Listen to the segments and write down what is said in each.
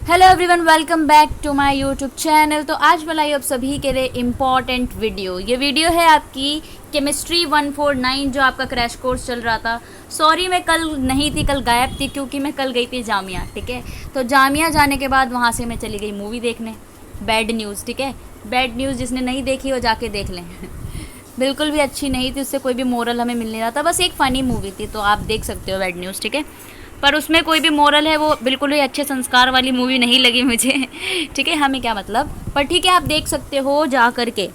Hello everyone, welcome back to my YouTube channel. तो आज मैं लाई आप सभी के लिए इम्पॉर्टेंट वीडियो। ये वीडियो है आपकी केमिस्ट्री 149 जो आपका क्रैश कोर्स चल रहा था। सॉरी मैं कल नहीं थी, कल गायब थी क्योंकि मैं कल गई थी जामिया। ठीक है, तो जामिया जाने के बाद वहाँ से मैं चली गई मूवी देखने बैड न्यूज़। ठीक है, बैड न्यूज़ जिसने नहीं देखी वो जाके देख लें बिल्कुल भी अच्छी नहीं थी, उससे कोई भी मोरल हमें मिल नहीं रहा था, बस एक फ़नी मूवी थी, तो आप देख सकते हो बैड न्यूज़। ठीक है, पर उसमें कोई भी मोरल है वो बिल्कुल ही अच्छे संस्कार वाली मूवी नहीं लगी मुझे ठीक है, हमें क्या मतलब, पर ठीक है आप देख सकते हो जा कर के।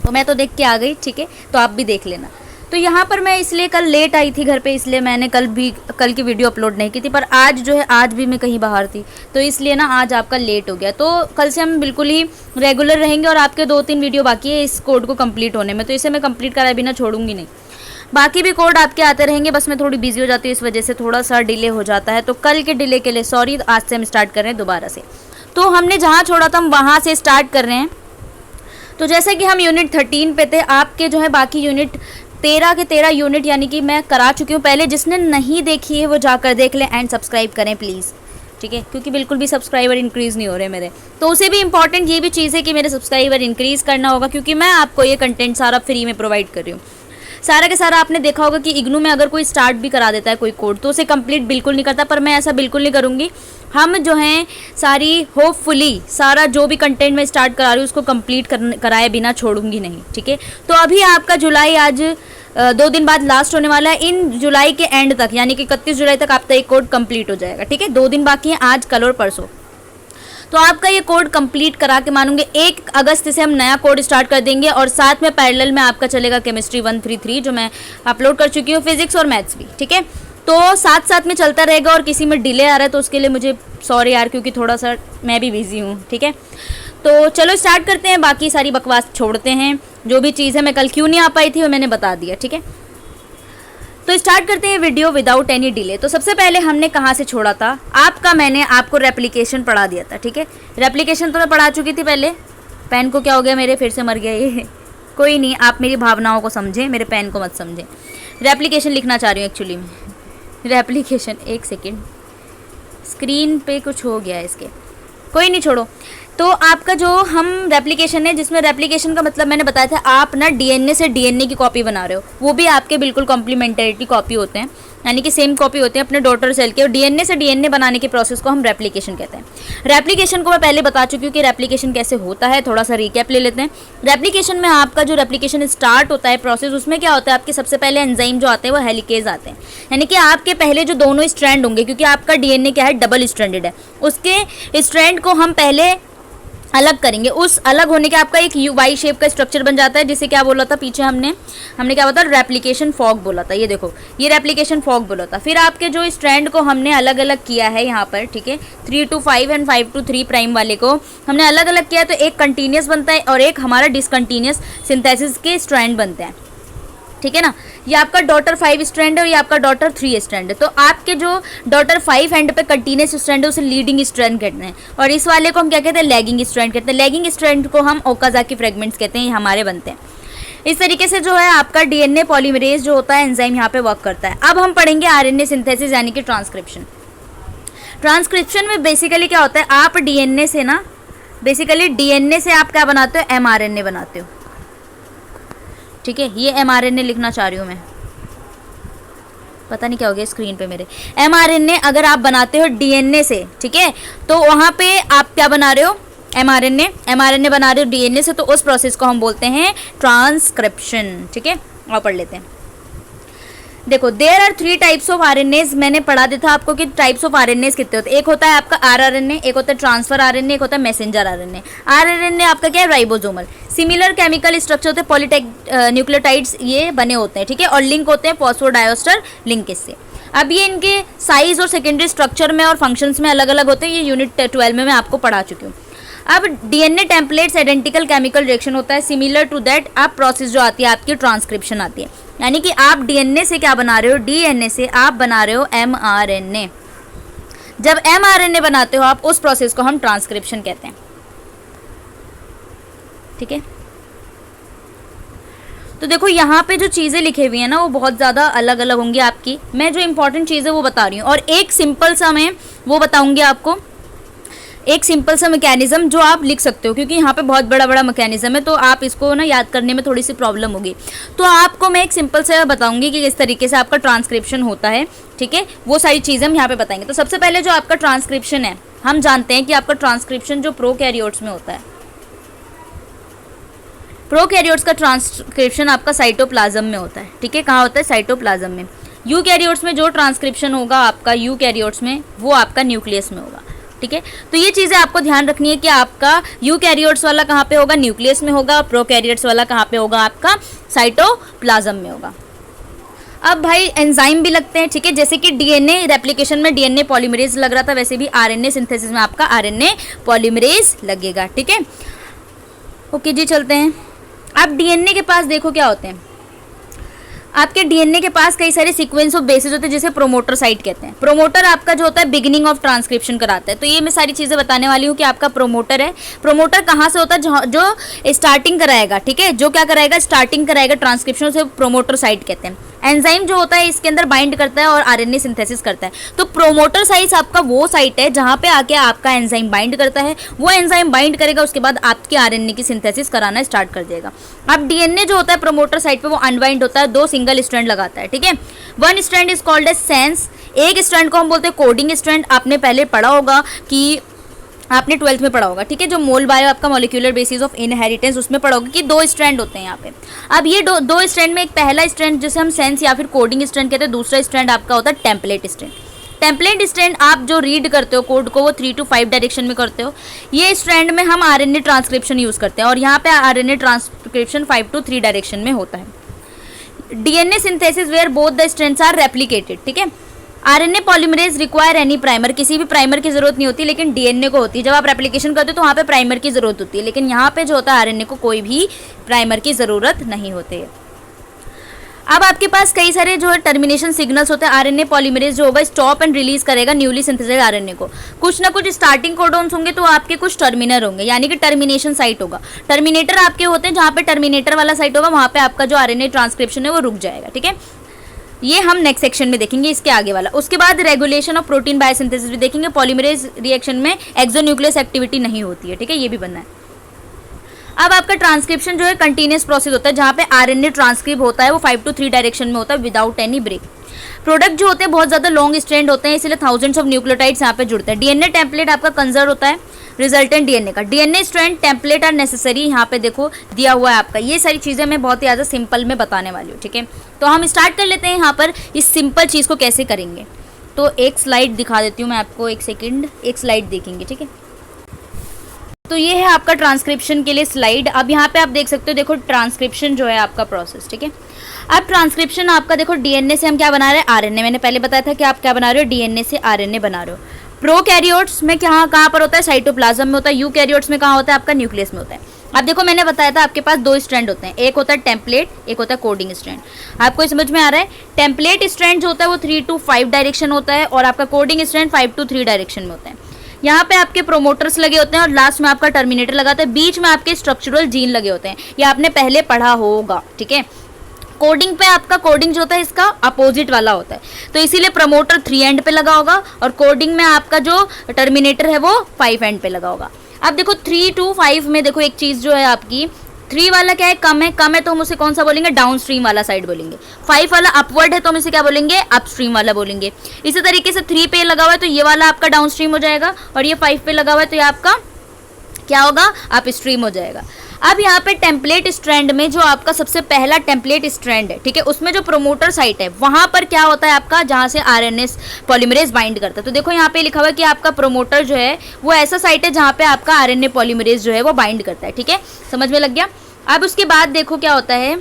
तो मैं तो देख के आ गई, ठीक है, तो आप भी देख लेना। तो यहाँ पर मैं इसलिए कल लेट आई थी घर पे, इसलिए मैंने कल की वीडियो अपलोड नहीं की थी, पर आज जो है आज भी मैं कहीं बाहर थी, तो इसलिए ना आज आपका लेट हो गया। तो कल से हम बिल्कुल ही रेगुलर रहेंगे और आपके 2-3 वीडियो बाकी है इस कोड को कंप्लीट होने में, तो इसे मैं कंप्लीट कराए बिना छोड़ूंगी नहीं। बाकी भी कोड आपके आते रहेंगे, बस मैं थोड़ी बिजी हो जाती हूँ, इस वजह से थोड़ा सा डिले हो जाता है। तो कल के डिले के लिए सॉरी। आज से हम स्टार्ट कर रहे हैं दोबारा से। तो हमने जहाँ छोड़ा था हम वहाँ से स्टार्ट कर रहे हैं। तो जैसे कि हम यूनिट 13 पे थे, आपके जो है बाकी यूनिट 13 के 13 यूनिट यानी कि मैं करा चुकी हूँ पहले। जिसने नहीं देखी है वो जाकर देख लें एंड सब्सक्राइब करें प्लीज़। ठीक है, क्योंकि बिल्कुल भी सब्सक्राइबर इंक्रीज़ नहीं हो रहे मेरे, तो उसे भी इंपॉर्टेंट ये भी चीज़ है कि मेरे सब्सक्राइबर इंक्रीज़ करना होगा, क्योंकि मैं आपको ये कंटेंट सारा फ्री में प्रोवाइड कर रही हूँ। सारा के सारा आपने देखा होगा कि इग्नू में अगर कोई स्टार्ट भी करा देता है कोई कोड तो उसे कंप्लीट बिल्कुल नहीं करता, पर मैं ऐसा बिल्कुल नहीं करूँगी। हम जो हैं सारी होपफुली सारा जो भी कंटेंट मैं स्टार्ट करा रही हूँ उसको कंप्लीट कराए बिना छोड़ूंगी नहीं। ठीक है, तो अभी आपका जुलाई आज 2 दिन बाद लास्ट होने वाला है। इन जुलाई के एंड तक यानी कि 31 जुलाई तक आपका एक कोड कंप्लीट हो जाएगा। ठीक है, 2 दिन बाकी हैं, आज कल और परसों। तो आपका ये कोड कंप्लीट करा के मानूंगे 1 अगस्त से हम नया कोड स्टार्ट कर देंगे, और साथ में पैरेलल में आपका चलेगा केमिस्ट्री 133 जो मैं अपलोड कर चुकी हूँ, फिजिक्स और मैथ्स भी। ठीक है, तो साथ साथ में चलता रहेगा, और किसी में डिले आ रहा है तो उसके लिए मुझे सॉरी यार, क्योंकि थोड़ा सा मैं भी बिजी हूँ। ठीक है, तो चलो स्टार्ट करते हैं, बाकी सारी बकवास छोड़ते हैं। जो भी चीज़ है मैं कल क्यों नहीं आ पाई थी वो मैंने बता दिया। ठीक है, तो स्टार्ट करते हैं वीडियो विदाउट एनी डिले। तो सबसे पहले हमने कहाँ से छोड़ा था, मैंने आपको रेप्लिकेशन पढ़ा दिया था। ठीक है, रेप्लिकेशन तो मैं पढ़ा चुकी थी पहले। पेन को क्या हो गया मेरे, फिर से मर गया ये कोई नहीं, आप मेरी भावनाओं को समझें, मेरे पेन को मत समझें। रेप्लिकेशन लिखना चाह रही हूँ एक्चुअली में। रेप्लिकेशन, एक सेकेंड, स्क्रीन पे कुछ हो गया है इसके, कोई नहीं छोड़ो। तो आपका जो हम रेप्लिकेशन है, जिसमें रेप्लिकेशन का मतलब मैंने बताया था, आप ना डीएनए से डीएनए की कॉपी बना रहे हो, वो भी आपके बिल्कुल कॉम्प्लीमेंटरिटी कॉपी होते हैं, यानी कि सेम कॉपी होते हैं अपने डॉटर सेल के, और डीएनए से डीएनए बनाने के प्रोसेस को हम रेप्लिकेशन कहते हैं। रेप्लिकेशन को मैं पहले बता चुकी हूँ कि रेप्लिकेशन कैसे होता है, थोड़ा सा रिकैप ले लेते हैं। रेप्लिकेशन में आपका जो रेप्लिकेशन स्टार्ट होता है प्रोसेस, उसमें क्या होता है, आपके सबसे पहले एंजाइम जो आते हैं वो हेलिकेज आते हैं, यानी कि आपके पहले जो दोनों स्ट्रैंड होंगे, क्योंकि आपका डीएनए क्या है, डबल स्ट्रैंडेड है, उसके स्ट्रैंड को हम पहले अलग करेंगे। उस अलग होने के आपका एक वाई शेप का स्ट्रक्चर बन जाता है, जिसे क्या बोला था पीछे हमने क्या बोला था, रेप्लिकेशन फॉग बोला था। ये देखो, ये रेप्लिकेशन फॉग बोला था। फिर आपके जो स्ट्रैंड को हमने अलग अलग किया है यहाँ पर, ठीक है, 3 to 5 एंड 5 to 3 प्राइम वाले को हमने अलग अलग किया, तो एक कंटिन्यूस बनता है और एक हमारा डिसकंटिन्यूस सिंथेसिस के स्ट्रैंड बनते हैं। ठीक है ना, ये आपका डॉटर 5 स्ट्रैंड है और ये आपका डॉटर 3 स्ट्रैंड है। तो आपके जो डॉटर 5 एंड पे कंटिन्यूस स्ट्रैंड है उसे लीडिंग स्ट्रैंड कहते हैं, और इस वाले को हम क्या कहते हैं, लैगिंग स्ट्रैंड कहते हैं। लैगिंग स्ट्रैंड को हम ओकाज़ाकी फ्रेगमेंट्स कहते हैं, ये हमारे बनते हैं। इस तरीके से जो है आपका डीएनए पॉलीमरेज जो होता है एंजाइम यहाँ पे वर्क करता है। अब हम पढ़ेंगे आरएनए सिंथेसिस यानी कि ट्रांसक्रिप्शन। ट्रांसक्रिप्शन में बेसिकली क्या होता है, आप डीएनए से ना, बेसिकली डीएनए से आप क्या बनाते हो, एमआरएनए बनाते हो। ठीक है, ये एमआरएनए लिखना चाह रही हूँ मैं, पता नहीं क्या हो गया स्क्रीन पे मेरे। एमआरएनए अगर आप बनाते हो डीएनए से, ठीक है, तो वहाँ पे आप क्या बना रहे हो, एमआरएनए बना रहे हो डीएनए से, तो उस प्रोसेस को हम बोलते हैं ट्रांसक्रिप्शन। ठीक है, और पढ़ लेते हैं। देखो, there are 3 types of RNAs, मैंने पढ़ा दिया था आपको कि टाइप्स ऑफ आरएनएज कितने होते हैं। एक होता है आपका आरआरएनए, एक होता है ट्रांसफर आरएनए, एक होता है मैसेंजर आरएनए। आरआरएनए आपका क्या है, राइबोसोमल। सिमिलर केमिकल स्ट्रक्चर होते हैं, पॉलीटेक न्यूक्लियोटाइड्स ये बने होते हैं। ठीक है, और लिंक होते हैं फॉस्फोडाइस्टर लिंकेज से। अब ये इनके साइज और सेकेंडरी स्ट्रक्चर में और फंक्शंस में अलग अलग होते हैं, ये यूनिट 12 में मैं आपको पढ़ा चुकी हूँ। अब DNA templates identical chemical reaction होता है, सिमिलर टू दैट अब प्रोसेस जो आती है आपकी ट्रांसक्रिप्शन आती है, यानी कि आप डीएनए से क्या बना रहे हो, डीएनए से आप बना रहे हो एमआरएनए। जब एमआरएनए बनाते हो आप, उस प्रोसेस को हम ट्रांसक्रिप्शन कहते हैं। ठीक है, तो देखो यहाँ पे जो चीज़ें लिखी हुई हैं ना वो बहुत ज़्यादा अलग अलग होंगी आपकी। मैं जो इंपॉर्टेंट चीज़ है वो बता रही हूँ, और एक सिंपल सा मैं वो बताऊँगी आपको। एक सिंपल सा मैकेनिज्म जो आप लिख सकते हो, क्योंकि यहाँ पे बहुत बड़ा बड़ा मैकेनिज्म है तो आप इसको ना याद करने में थोड़ी सी प्रॉब्लम होगी। तो आपको मैं एक सिंपल से बताऊंगी कि किस तरीके से आपका ट्रांसक्रिप्शन होता है, ठीक है, वो सारी चीज़ें हम यहाँ पे बताएंगे। तो सबसे पहले जो आपका ट्रांसक्रिप्शन है, हम जानते हैं कि आपका ट्रांसक्रिप्शन जो प्रोकैरियोट्स में होता है, प्रोकैरियोट्स का ट्रांसक्रिप्शन आपका साइटोप्लाज्म में होता है, ठीक है। कहाँ होता है? साइटोप्लाज्म में। यूकैरियोट्स में जो ट्रांसक्रिप्शन होगा आपका यूकैरियोट्स में, वो आपका न्यूक्लियस में होगा, ठीक है। तो ये चीज़ें आपको ध्यान रखनी है कि आपका यूकैरियोट्स वाला कहाँ पे होगा? न्यूक्लियस में होगा। प्रोकैरियोट्स वाला कहाँ पे होगा? आपका साइटोप्लाज्म में होगा। अब भाई एंजाइम भी लगते हैं, ठीक है, जैसे कि डीएनए रेप्लिकेशन में डीएनए पॉलीमरेज लग रहा था, वैसे भी आरएनए सिंथेसिस में आपका आरएनए पॉलीमरेज लगेगा, ठीक है। ओके जी, चलते हैं। अब डीएनए के पास देखो क्या होते हैं। आपके डीएनए के पास कई सारे सीक्वेंस ऑफ बेसिस होते हैं, जिसे प्रोमोटर साइट कहते हैं। प्रोमोटर आपका जो होता है बिगिनिंग ऑफ ट्रांसक्रिप्शन कराता है। तो ये मैं सारी चीज़ें बताने वाली हूँ कि आपका प्रोमोटर है। प्रोमोटर कहाँ से होता है? जो स्टार्टिंग कराएगा, ठीक है, जो क्या कराएगा? स्टार्टिंग कराएगा ट्रांसक्रिप्शन, उसे प्रोमोटर साइट कहते हैं। एंजाइम जो होता है इसके अंदर बाइंड करता है और आरएनए सिंथेसिस करता है। तो प्रोमोटर साइट आपका वो साइट है जहाँ पे आके आपका एंजाइम बाइंड करता है। वो एंजाइम बाइंड करेगा, उसके बाद आपके आरएनए की सिंथेसिस कराना स्टार्ट कर देगा। अब डीएनए जो होता है प्रोमोटर साइट पे वो अनबाइंड होता है, 2 सिंगल स्ट्रैंड लगाता है, ठीक है। 1 strand is called as sense. एक स्ट्रैंड को हम बोलते हैं कोडिंग स्ट्रैंड। आपने पहले पढ़ा होगा कि आपने 12th में पढ़ा होगा, ठीक है, जो मोल बायो आपका मॉलिक्यूलर बेसिस ऑफ इनहेरिटेंस, उसमें पढ़ोगे कि 2 स्ट्रैंड होते हैं यहाँ पे। अब ये दो स्ट्रैंड में एक पहला स्ट्रैंड जिसे हम सेंस या फिर कोडिंग स्ट्रैंड कहते हैं, दूसरा स्ट्रैंड आपका होता है टेम्पलेट स्ट्रैंड। टेम्पलेट स्ट्रैंड आप जो रीड करते हो कोड को, वो 3 to 5 डायरेक्शन में करते हो। ये स्ट्रैंड में हम आरएनए ट्रांसक्रिप्शन यूज़ करते हैं और यहाँ पे आरएनए ट्रांसक्रिप्शन 5 to 3 डायरेक्शन में होता है। DNA synthesis where both the strands are replicated, ठीक है। RNA polymerase require any primer. किसी भी प्राइमर की जरूरत नहीं होती, लेकिन डीएनए को होती है। जब आप रेप्लिकेशन करते हो तो वहाँ पे प्राइमर की जरूरत होती है, लेकिन यहाँ पे जो होता है आरएनए को कोई भी प्राइमर की जरूरत नहीं होती है। अब आपके पास कई सारे जो है टर्मिनेशन सिग्नल्स होते हैं। आरएनए पॉलीमरेज जो होगा स्टॉप एंड रिलीज करेगा न्यूली सिंथेसाइज्ड आरएनए को। कुछ ना कुछ स्टार्टिंग कोडॉन्स होंगे तो आपके कुछ टर्मिनर होंगे, यानी कि टर्मिनेशन साइट होगा। टर्मिनेटर आपके होते हैं, जहाँ पे टर्मिनेटर वाला साइट होगा वहाँ पे आपका जो आरएनए ट्रांसक्रिप्शन है वो रुक जाएगा, ठीक है। ये हम नेक्स्ट सेक्शन में देखेंगे, इसके आगे वाला। उसके बाद रेगुलेशन ऑफ प्रोटीन बायोसिंथेसिस भी देखेंगे। पॉलीमरेज रिएक्शन में एक्सोन्यूक्लियस एक्टिविटी नहीं होती है, ठीक है, ये भी बनना है। अब आपका ट्रांसक्रिप्शन जो है कंटिन्यूस प्रोसेस होता है, जहाँ पे आरएनए ट्रांसक्रिप्ट होता है वो 5 to 3 डायरेक्शन में होता है विदाउट एनी ब्रेक। प्रोडक्ट जो होते हैं बहुत ज़्यादा लॉन्ग स्ट्रैंड होते हैं, इसलिए थाउजेंड्स ऑफ न्यूक्लियोटाइड्स यहाँ पे जुड़ते हैं। डीएनए टेम्पलेट आपका कंजर्व होता है रिजल्टेंट डीएनए का। DNA strand template are necessary, यहाँ पे देखो दिया हुआ है आपका। ये सारी चीज़ें मैं बहुत ही ज़्यादा सिंपल में बताने वाली हूँ, ठीक है। तो हम स्टार्ट कर लेते हैं यहाँ पर इस सिंपल चीज़ को कैसे करेंगे। तो एक स्लाइड दिखा देती हूँ मैं आपको, एक सेकेंड, एक स्लाइड देखेंगे, ठीक है। तो ये है आपका ट्रांसक्रिप्शन के लिए स्लाइड। अब यहाँ पे आप देख सकते हो, देखो ट्रांसक्रिप्शन जो है आपका प्रोसेस, ठीक है। अब ट्रांसक्रिप्शन आपका देखो डीएनए से हम क्या बना रहे हैं? आरएनए। मैंने पहले बताया था कि आप क्या बना रहे हो? डीएनए से आरएनए बना रहे हो। प्रोकैरियोट्स में कहाँ पर होता है? साइटोप्लाज्म में होता है। यूकैरियोट्स में कहाँ होता है? आपका न्यूक्लियस में होता है। अब देखो मैंने बताया था आपके पास 2 स्ट्रैंड होते हैं, एक होता है टेम्पलेट, एक होता है कोडिंग स्ट्रैंड। आपको समझ में आ रहा है? टेम्पलेट स्ट्रैंड जो होता है वो 3 to 5 डायरेक्शन होता है और आपका कोडिंग स्ट्रैंड 5 to 3 डायरेक्शन में होता है। यहाँ पे आपके प्रोमोटर्स लगे होते हैं और लास्ट में आपका टर्मिनेटर लगाता है। बीच में आपके स्ट्रक्चरल जीन लगे होते हैं, ये आपने पहले पढ़ा होगा, ठीक है। कोडिंग पे आपका कोडिंग जो होता है इसका अपोजिट वाला होता है, तो इसीलिए प्रमोटर 3 एंड पे लगा होगा और कोडिंग में आपका जो टर्मिनेटर है वो 5 एंड पे लगा होगा। अब देखो 3 to 5 में देखो एक चीज़ जो है आपकी, 3 वाला क्या है? कम है। कम है तो हम उसे कौन सा बोलेंगे? डाउन स्ट्रीम वाला साइड बोलेंगे। 5 वाला अपवर्ड है तो हम इसे क्या बोलेंगे? अप स्ट्रीम वाला बोलेंगे। इसी तरीके से 3 पे लगा हुआ है तो ये वाला आपका डाउन स्ट्रीम हो जाएगा और ये 5 पे लगा हुआ है तो ये आपका क्या होगा? अप स्ट्रीम हो जाएगा। अब यहाँ पे टेम्पलेट स्ट्रैंड में जो आपका सबसे पहला टेम्पलेट स्ट्रैंड है, ठीक है, उसमें जो प्रोमोटर साइट है वहाँ पर क्या होता है आपका? जहाँ से आरएनए पॉलीमरेज बाइंड करता है। तो देखो यहाँ पे लिखा हुआ है कि आपका प्रोमोटर जो है वो ऐसा साइट है जहाँ पे आपका आरएनए पॉलीमरेज जो है वो बाइंड करता है, ठीक है, समझ में लग गया। अब उसके बाद देखो क्या होता है,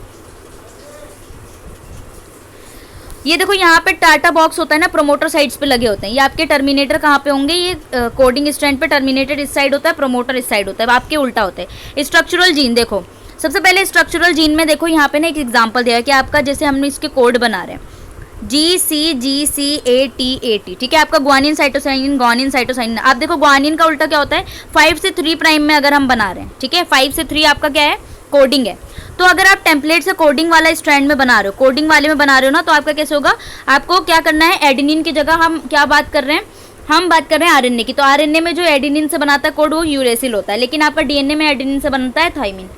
ये देखो यहाँ पे टाटा बॉक्स होता है ना, प्रोमोटर साइड्स पे लगे होते हैं। ये आपके टर्मिनेटर कहाँ पे होंगे? ये कोडिंग स्ट्रैंड पे टर्मिनेटर इस साइड होता है, प्रोमोटर इस साइड होता है, आपके उल्टा होता है। स्ट्रक्चरल जीन देखो, सबसे पहले स्ट्रक्चरल जीन में देखो यहाँ पे ना एक एग्जांपल दिया है कि आपका जैसे हम इसके कोड बना रहे हैं GCGCATAT, ठीक है, आपका ग्वानिन साइटोसाइनिन, ग्वानिन साइटोसाइनिन। आप देखो ग्वानिन का उल्टा क्या होता है? 5 से 3 प्राइम में अगर हम बना रहे हैं, ठीक है, 5 से 3 आपका क्या है? कोडिंग है। तो अगर आप टेम्पलेट से कोडिंग वाला स्ट्रैंड में बना रहे हो, कोडिंग वाले में बना रहे हो ना, तो आपका कैसे होगा? आपको क्या करना है? एडेनिन की जगह हम क्या बात कर रहे हैं? हम बात कर रहे हैं आरएनए की, तो आरएनए में जो एडेनिन से बनाता है कोड वो यूरेसिल होता है, लेकिन आपका डीएनए में एडेनिन से बनता है थाइमिन।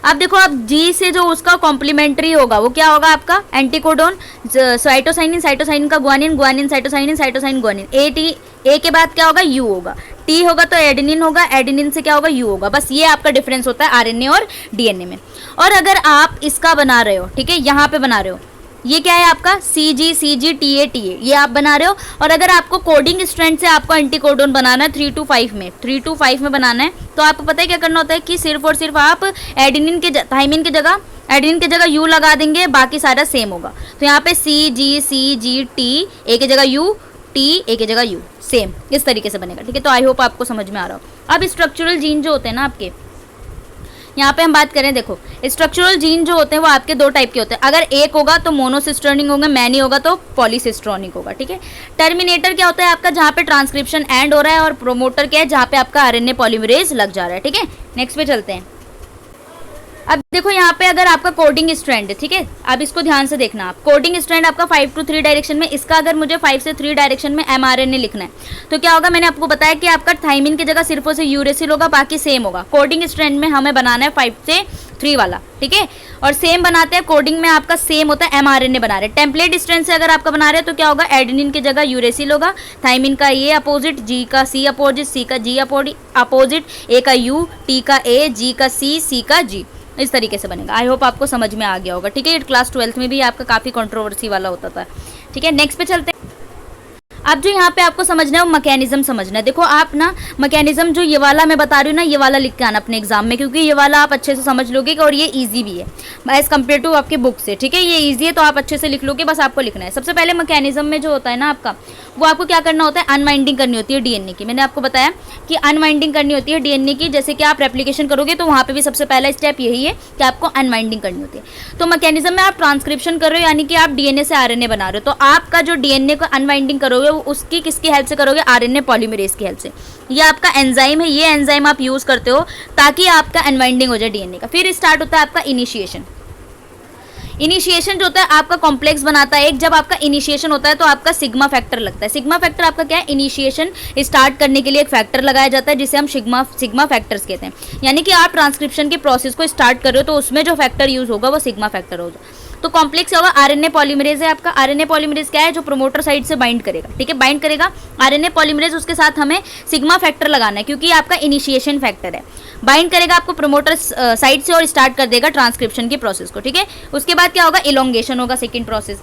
अब देखो, अब जी से जो उसका कॉम्प्लीमेंट्री होगा वो क्या होगा आपका एंटीकोडोन, साइटोसाइनिन, साइटोसाइनिन का गुआनिन, गुआनिन साइटोसाइनिन, साइटोसाइन गुआनिन, ए के बाद क्या होगा यू होगा, टी होगा तो एडेनिन होगा, एडेनिन से क्या होगा यू होगा। बस ये आपका डिफरेंस होता है आरएनए और डीएनए में। और अगर आप इसका बना रहे हो, ठीक है, यहाँ पे बना रहे हो, ये क्या है आपका सी जी टी ए ये आप बना रहे हो। और अगर आपको कोडिंग स्ट्रैंड से आपको एंटीकोडोन बनाना है 3 to 5 में, 3 to 5 में बनाना है, तो आपको पता है क्या करना होता है कि सिर्फ और सिर्फ आप एडेनिन के थाइमिन की जगह एडेनिन की जगह यू लगा देंगे, बाकी सारा सेम होगा। तो यहाँ पे सी जी टी, ए की जगह यू, टी ए की जगह यू, सेम इस तरीके से बनेगा, ठीक है। तो आई होप आपको समझ में आ रहा हो। अब स्ट्रक्चरल जीन जो होते हैं ना आपके, यहाँ पे हम बात करें, देखो स्ट्रक्चरल जीन जो होते हैं वो आपके 2 टाइप के होते हैं। अगर एक होगा तो मोनोसिस्टर्निक होगा, मैनी होगा तो पॉलीसिस्ट्रॉनिक होगा, ठीक है। टर्मिनेटर क्या होता है आपका, जहाँ पे ट्रांसक्रिप्शन एंड हो रहा है, और प्रोमोटर क्या है, जहाँ पे आपका आरएनए पॉलीमरेज लग जा रहा है, ठीक है। नेक्स्ट पे चलते हैं। अब देखो यहाँ पे अगर आपका कोडिंग स्ट्रैंड है, ठीक है, अब इसको ध्यान से देखना आप, कोडिंग स्ट्रैंड आपका 5 to 3 डायरेक्शन में, इसका अगर मुझे 5 से 3 डायरेक्शन में एमआरएनए लिखना है तो क्या होगा, मैंने आपको बताया कि आपका थाइमिन की जगह सिर्फ और सिर्फ यूरेसिल होगा, बाकी सेम होगा। कोडिंग स्ट्रैंड में हमें बनाना है 5 से 3 वाला, ठीक है, और सेम बनाते हैं कोडिंग में आपका सेम होता है एमआरएनए बना रहे हैं। टेम्पलेट स्ट्रैंड से अगर आपका बना रहे हैं तो क्या होगा, एडेनिन की जगह यूरेसिल होगा, थाइमिन का ए अपोजिट, जी का सी अपोजिट, सी का जी अपोजिट, ए का यू, टी का ए, जी का सी का जी, इस तरीके से बनेगा। आई होप आपको समझ में आ गया होगा, ठीक है। क्लास 12th में भी आपका काफ़ी कंट्रोवर्सी वाला होता था, ठीक है। नेक्स्ट पे चलते हैं। अब जो यहाँ पे आपको समझना है वो मैकेनिज्म समझना है। देखो आप ना मैकेनिज्म जो ये वाला मैं बता रही हूँ ना, ये वाला लिख के आना अपने एग्जाम में, क्योंकि ये वाला आप अच्छे से समझ लोगे और ये इजी भी है एज कम्पेयर टू आपके बुक से, ठीक है। ये इजी है तो आप अच्छे से लिख लोगे, बस आपको लिखना है। सबसे पहले मैकेनिज्म में जो होता है ना आपका, वो आपको क्या करना होता है, अनवाइंडिंग करनी होती है डीएनए की। मैंने आपको बताया कि अनवाइंडिंग करनी होती है डीएनए की, जैसे कि आप रेप्लिकेशन करोगे तो वहाँ पे भी सबसे पहला स्टेप यही है कि आपको अनवाइंडिंग करनी होती है। तो मैकेनिज्म में आप ट्रांसक्रिप्शन कर रहे हो, यानी कि आप डीएनए से आरएनए बना रहे हो, तो आपका जो डीएनए को अनवाइंडिंग करोगे वो उसकी किसकी हेल्प से करोगे, आरएनए पॉलीमरेज की हेल्प से। ये आपका एंजाइम है, ये एंजाइम आप यूज करते हो ताकि आपका अनवाइंडिंग हो जाए डीएनए का। फिर स्टार्ट होता है आपका इनिशिएशन। इनिशिएशन जो होता है आपका कॉम्प्लेक्स बनाता है एक, जब आपका इनिशिएशन होता है तो आपका सिग्मा फैक्टर लगता है। सिग्मा फैक्टर आपका क्या है, इनिशिएशन स्टार्ट करने के लिए एक फैक्टर लगाया जाता है जिसे हम सिग्मा फैक्टर्स कहते हैं। यानी कि आप ट्रांसक्रिप्शन के प्रोसेस को स्टार्ट कर रहे हो तो उसमें जो फैक्टर यूज होगा वो सिग्मा फैक्टर होगा। तो कॉम्प्लेक्स होगा आरएनए पॉलीमरेज है आपका। आरएनए पॉलीमरेज क्या है, जो प्रोमोटर साइड से बाइंड करेगा, ठीक है, बाइंड करेगा आरएनए पॉलीमरेज, उसके साथ हमें सिग्मा फैक्टर लगाना है क्योंकि ये आपका इनिशिएशन फैक्टर है। बाइंड करेगा आपको प्रोमोटर साइड से और स्टार्ट कर देगा ट्रांसक्रिप्शन की प्रोसेस को, ठीक है। उसके बाद क्या होगा, इलोंगेशन होगा, सेकंड प्रोसेस।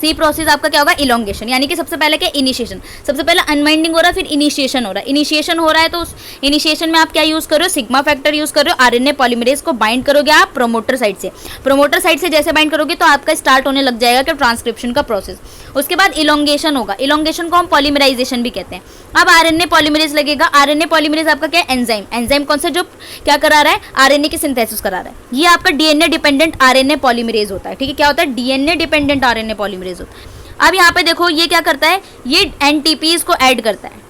सी प्रोसेस आपका क्या होगा, इलोंगेशन, यानी कि सबसे पहले क्या, इनिशिएशन। सबसे पहले अनवाइंडिंग हो रहा है, फिर इनिशिएशन हो रहा है। इनिशिएशन हो रहा है तो उस इनिशिएशन में आप क्या यूज कर रहे हो, सिग्मा फैक्टर यूज कर रहे हो। आरएनए पॉलीमरेज को बाइंड करोगे आप प्रोमोटर साइड से। प्रोमोटर साइड से जैसे बाइंड करोगे तो आपका स्टार्ट होने लग जाएगा कि ट्रांसक्रिप्शन का प्रोसेस। उसके बाद इलोंगेशन होगा, इलोंगेशन को हम पॉलीमराइजेशन भी कहते हैं। अब आरएनए पॉलीमरेज लगेगा। आरएनए पॉलीमरेज आपका क्या है, एंजाइम। एंजाइम कौन सा, जो क्या करा रहा है, आरएनए की सिंथेसिस करा रहा है। ये आपका डीएनए डिपेंडेंट आरएनए पॉलीमरेज होता है, ठीक है। क्या होता है, डीएनए डिपेंडेंट आरएनए पॉलीमरेज होता है। अब यहाँ पे देखो ये क्या करता है, ये एनटीपीज को ऐड करता है,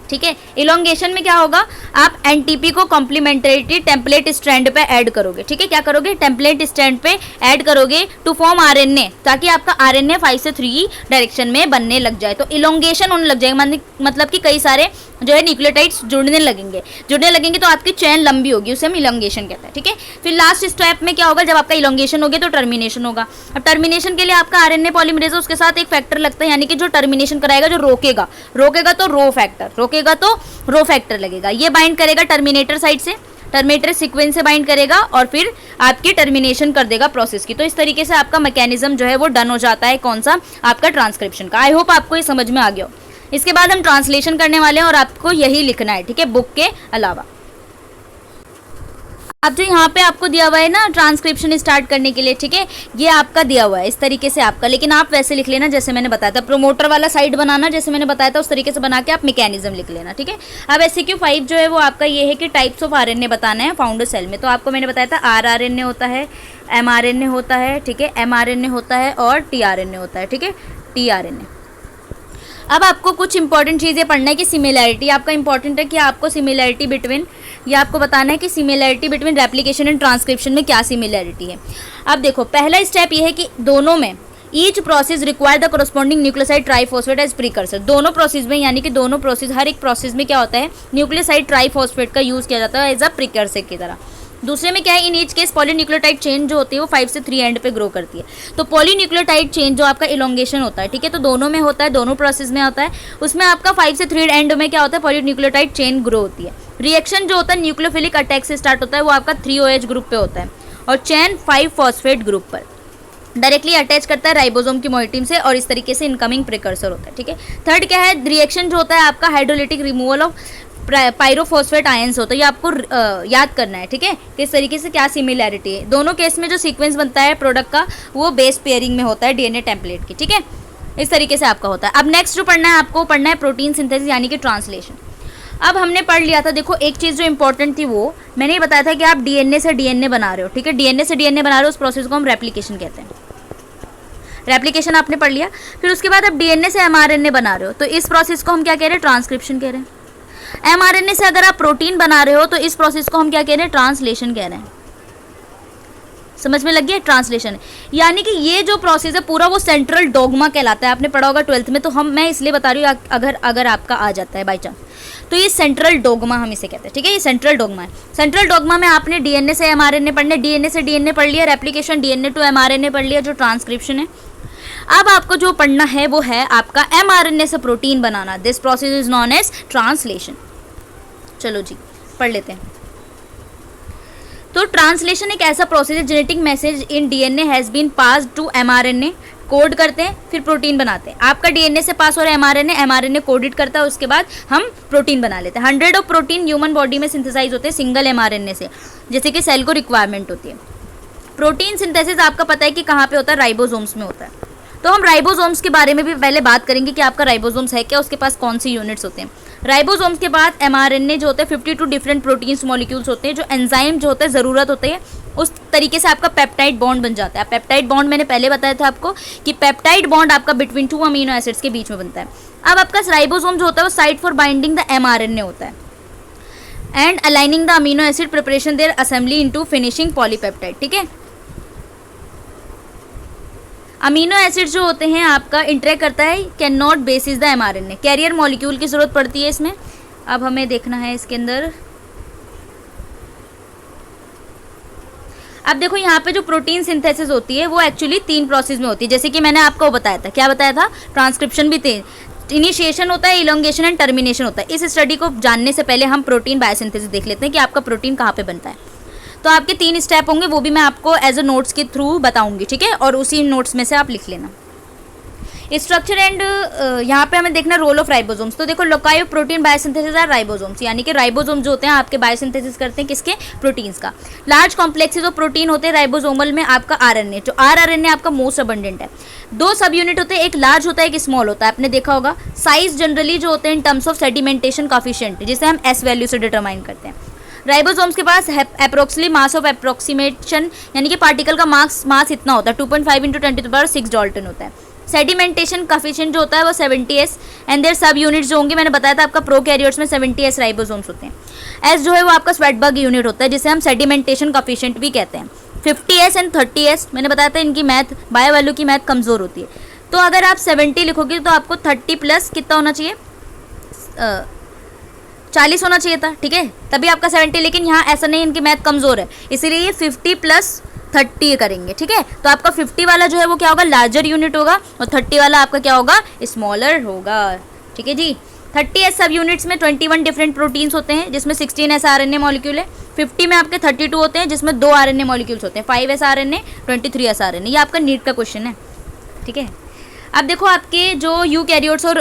ठीक है। इलोंगेशन में क्या होगा, आप एनटीपी को कॉम्प्लीमेंट्री टेम्पलेट स्ट्रैंड पे ऐड करोगे, ठीक है। क्या करोगे, टेम्पलेट स्ट्रैंड पे ऐड करोगे टू फॉर्म आरएनए, ताकि आपका आरएनए 5 से 3 डायरेक्शन में बनने लग जाए। तो इलोंगेशन होने लग जाएगा, मतलब कि कई सारे जो है न्यूक्लियोटाइड्स जुड़ने लगेंगे तो आपकी चेन लंबी होगी, उसे हम इलोंगेशन कहते हैं, ठीक है। फिर लास्ट स्टेप में क्या होगा, जब आपका इलोंगेशन हो गया तो टर्मिनेशन होगा। अब टर्मिनेशन के लिए आपका आरएनए पॉलीमरेज है, उसके साथ एक फैक्टर लगता है, यानी कि जो टर्मिनेशन कराएगा, जो रोकेगा तो रो फैक्टर लगेगा। ये बाइंड करेगा टर्मिनेटर साइड से, टर्मिनेटर सीक्वेंस से बाइंड करेगा और फिर आपकी टर्मिनेशन कर देगा प्रोसेस की। तो इस तरीके से आपका मैकेनिज्म जो है वो डन हो जाता है, कौन सा, आपका ट्रांसक्रिप्शन का। आई होप आपको ये समझ में आ गया हो। इसके बाद हम ट्रांसलेशन करने वाले हैं और आपको यही लिखना है, ठीक है, बुक के अलावा। अब जो यहाँ पे आपको दिया हुआ है ना ट्रांसक्रिप्शन स्टार्ट करने के लिए, ठीक है, ये आपका दिया हुआ है इस तरीके से आपका, लेकिन आप वैसे लिख लेना जैसे मैंने बताया था। प्रोमोटर वाला साइड बनाना जैसे मैंने बताया था, उस तरीके से बना के आप मैकेनिज्म लिख लेना, ठीक है। अब SCQ5 जो है वो आपका ये है कि टाइप्स ऑफ आरएनए बताना है फाउंडर सेल में। तो आपको मैंने बताया था rRNA होता है, mRNA होता है, ठीक है, mRNA होता है और tRNA होता है, ठीक है, tRNA। अब आपको कुछ इंपॉर्टेंट चीज़ें पढ़ना है कि सिमिलैरिटी आपका इंपॉर्टेंट है कि आपको सिमिलैरिटी बिटवीन, ये आपको बताना है कि similarity between replication and transcription में क्या सिमिलैरिटी है। अब देखो पहला स्टेप ये है कि दोनों में each process require the corresponding nucleoside triphosphate as precursor. दोनों प्रोसेस में, यानी कि दोनों प्रोसेस, हर एक प्रोसेस में क्या होता है, न्यूक्लियोसाइड ट्राइफॉस्फेट का यूज़ किया जाता है एज अ प्रीकर्सर की तरह। दूसरे में क्या है, in each case polynucleotide chain जो होती है वो 5 से 3 एंड पे ग्रो करती है। तो पॉलीन्यूक्लियोटाइड चेन जो आपका इलोंगेशन होता है, ठीक है, तो दोनों में होता है, दोनों प्रोसेस में होता है। उसमें आपका 5 से 3 एंड में क्या होता है, पॉलीन्यूक्लियोटाइड चेन ग्रो होती है। रिएक्शन जो होता है न्यूक्लियोफिलिक अटैक से स्टार्ट होता है, वो आपका 3OH ग्रुप पे होता है और चेन 5 फॉस्फेट ग्रुप पर डायरेक्टली अटैच करता है राइबोसोम की मोइटीन से, और इस तरीके से इनकमिंग प्रिकर्सर होता है, ठीक है। थर्ड क्या है, रिएक्शन जो होता है आपका hydrolytic removal of pyrophosphate ions होता है। ये आपको याद करना है, ठीक है, किस तरीके से क्या सिमिलैरिटी है। दोनों केस में जो सीक्वेंस बनता है प्रोडक्ट का वो बेस पेयरिंग में होता है डीएनए टेम्पलेट की, ठीक है, इस तरीके से आपका होता है। अब नेक्स्ट जो पढ़ना है आपको, पढ़ना है प्रोटीन सिंथेसिस यानी कि ट्रांसलेशन। अब हमने पढ़ लिया था, देखो एक चीज़ जो इंपॉर्टेंट थी वो मैंने ये बताया था कि आप डीएनए से डीएनए बना रहे हो, ठीक है, डीएनए से डीएनए बना रहे हो, उस प्रोसेस को हम रेप्लिकेशन कहते हैं। रेप्लिकेशन आपने पढ़ लिया, फिर उसके बाद अब डीएनए से एमआरएनए बना रहे हो, तो इस प्रोसेस को हम क्या कह रहे हैं, ट्रांसक्रिप्शन कह रहे हैं। एमआरएनए से अगर आप प्रोटीन बना रहे हो तो इस प्रोसेस को हम क्या कह रहे हैं, ट्रांसलेशन कह रहे हैं। समझ में लग गया, ट्रांसलेशन। यानी कि ये जो प्रोसेस है पूरा वो सेंट्रल डोगमा कहलाता है, आपने पढ़ा होगा 12th में, तो मैं इसलिए बता रही हूँ अगर आपका आ जाता है बाई चांस, तो ये सेंट्रल डोगमा हम इसे कहते हैं, ठीक है, ये सेंट्रल डोगमा है। सेंट्रल डोगमा में आपने डीएनए से एमआरएनए पढ़ने, डीएनए से डीएनए पढ़ लिया, रेप्लिकेशन डीएनए टू एमआरएनए पढ़ लिया, जो ट्रांसक्रिप्शन है। अब आपको जो पढ़ना है वो है आपका एमआरएनए से प्रोटीन बनाना। This process is known as translation. चलो जी पढ़ लेते हैं। तो ट्रांसलेशन एक ऐसा प्रोसेस है, genetic message in DNA has been passed to mRNA, code करते हैं फिर प्रोटीन बनाते हैं। आपका डीएनए से पास हो रहा है एमआरएनए, एमआरएनए कोडिट करता है, उसके बाद हम प्रोटीन बना लेते हैं। 100 ऑफ प्रोटीन ह्यूमन बॉडी में सिंथेसाइज होते हैं सिंगल एमआरएनए से, जैसे कि सेल को रिक्वायरमेंट होती है। प्रोटीन सिंथेसिस आपका पता है कि कहाँ पे होता है, राइबोसोम्स में होता है। तो हम राइबोसोम्स के बारे में भी पहले बात करेंगे कि आपका राइबोसोम्स है क्या, उसके पास कौन सी यूनिट्स होते हैं। राइबोसोम्स के बाद एमआरएनए जो होते हैं 52 डिफरेंट प्रोटीन्स मॉलिक्यूल्स होते हैं, जो एंजाइम जो होता है ज़रूरत होती है, उस तरीके से आपका पेप्टाइड बॉन्ड बन जाता है। पेप्टाइड बॉन्ड मैंने पहले बताया था आपको कि पेप्टाइड बॉन्ड आपका बिटवीन 2 अमीनो एसिड्स के बीच में बनता है। अब आपका राइबोसोम जो होता है वो site for binding the mRNA होता है and aligning the amino acid preparation their assembly into finishing polypeptide, ठीक है। अमीनो एसिड जो होते हैं आपका इंटरेक्ट करता है, can not basis the mRNA, carrier molecule की जरूरत पड़ती है इसमें। अब हमें देखना है इसके अंदर, अब देखो यहाँ पे जो प्रोटीन सिंथेसिस होती है वो एक्चुअली 3 प्रोसेस में होती है, जैसे कि मैंने आपको बताया था। क्या बताया था, ट्रांसक्रिप्शन भी थे, इनिशिएशन होता है, इलोंगेशन एंड टर्मिनेशन होता है। इस स्टडी को जानने से पहले हम प्रोटीन बायोसिंथेसिस देख लेते हैं कि आपका प्रोटीन कहाँ पे बनता है। तो आपके 3 स्टेप होंगे, वो भी मैं आपको एज अ नोट्स के थ्रू बताऊंगी, ठीक है, और उसी नोट्स में से आप लिख लेना। स्ट्रक्चर एंड यहाँ पे हमें देखना रोल ऑफ राइबोसोम्स। तो देखो loci of protein biosynthesis are ribosomes, यानी कि राइबोसोम जो होते हैं आपके बायोसिंथेसिस करते हैं किसके, प्रोटीन्स का। लार्ज कॉम्प्लेक्सेस ऑफ प्रोटीन होते हैं राइबोसोमल में आपका आरएनए, जो आरएनए आपका मोस्ट अबंडेंट है। 2 सब यूनिट होते हैं, एक लार्ज होता है एक स्मॉल होता है, आपने देखा होगा। साइज जनरली जो होते हैं in terms of sedimentation coefficient, जिसे हम एस वैल्यू से डिटरमाइन करते हैं। राइबोसोम्स के पास अप्रोक्सीमेटली मास ऑफ अप्रोक्सीमेशन, यानी कि पार्टिकल का मास इतना होता है, 2.5 × 10⁻6 डाल्टन होता है। सेडिमेंटेशन कॉफिशिएंट जो होता है वो 70s एंड देयर सब यूनिट्स जो होंगे, मैंने बताया था आपका प्रोकैरियोट्स में 70s राइबोसोम्स होते हैं। एस जो है वो आपका स्वेटबर्ग यूनिट होता है, जिसे हम सेडिमेंटेशन कॉफिशिएंट भी कहते हैं। 50s एंड 30s मैंने बताया था इनकी मैथ, बायो वैल्यू की मैथ कमज़ोर होती है। तो अगर आप 70 लिखोगे तो आपको 30 प्लस कितना होना चाहिए, 40 होना चाहिए था, ठीक है, तभी आपका 70। लेकिन यहाँ ऐसा नहीं, इनकी मैथ कमज़ोर है, इसीलिए ये 50 + 30 करेंगे, ठीक है। तो आपका 50 वाला जो है वो क्या होगा, लार्जर यूनिट होगा, और 30 वाला आपका क्या होगा, स्मॉलर होगा, ठीक है जी। 30s सब यूनिट्स में 21 डिफरेंट प्रोटीन्स होते हैं, जिसमें 16s आरएनए मॉलिक्यूल है। 50 में आपके 32 होते हैं, जिसमें 2 आरएनए मॉलिक्यूल्स होते हैं, 5s आरएनए, 23s आरएनए। ये आपका नीट का क्वेश्चन है, ठीक है। अब देखो आपके जो यूकैरियोट्स और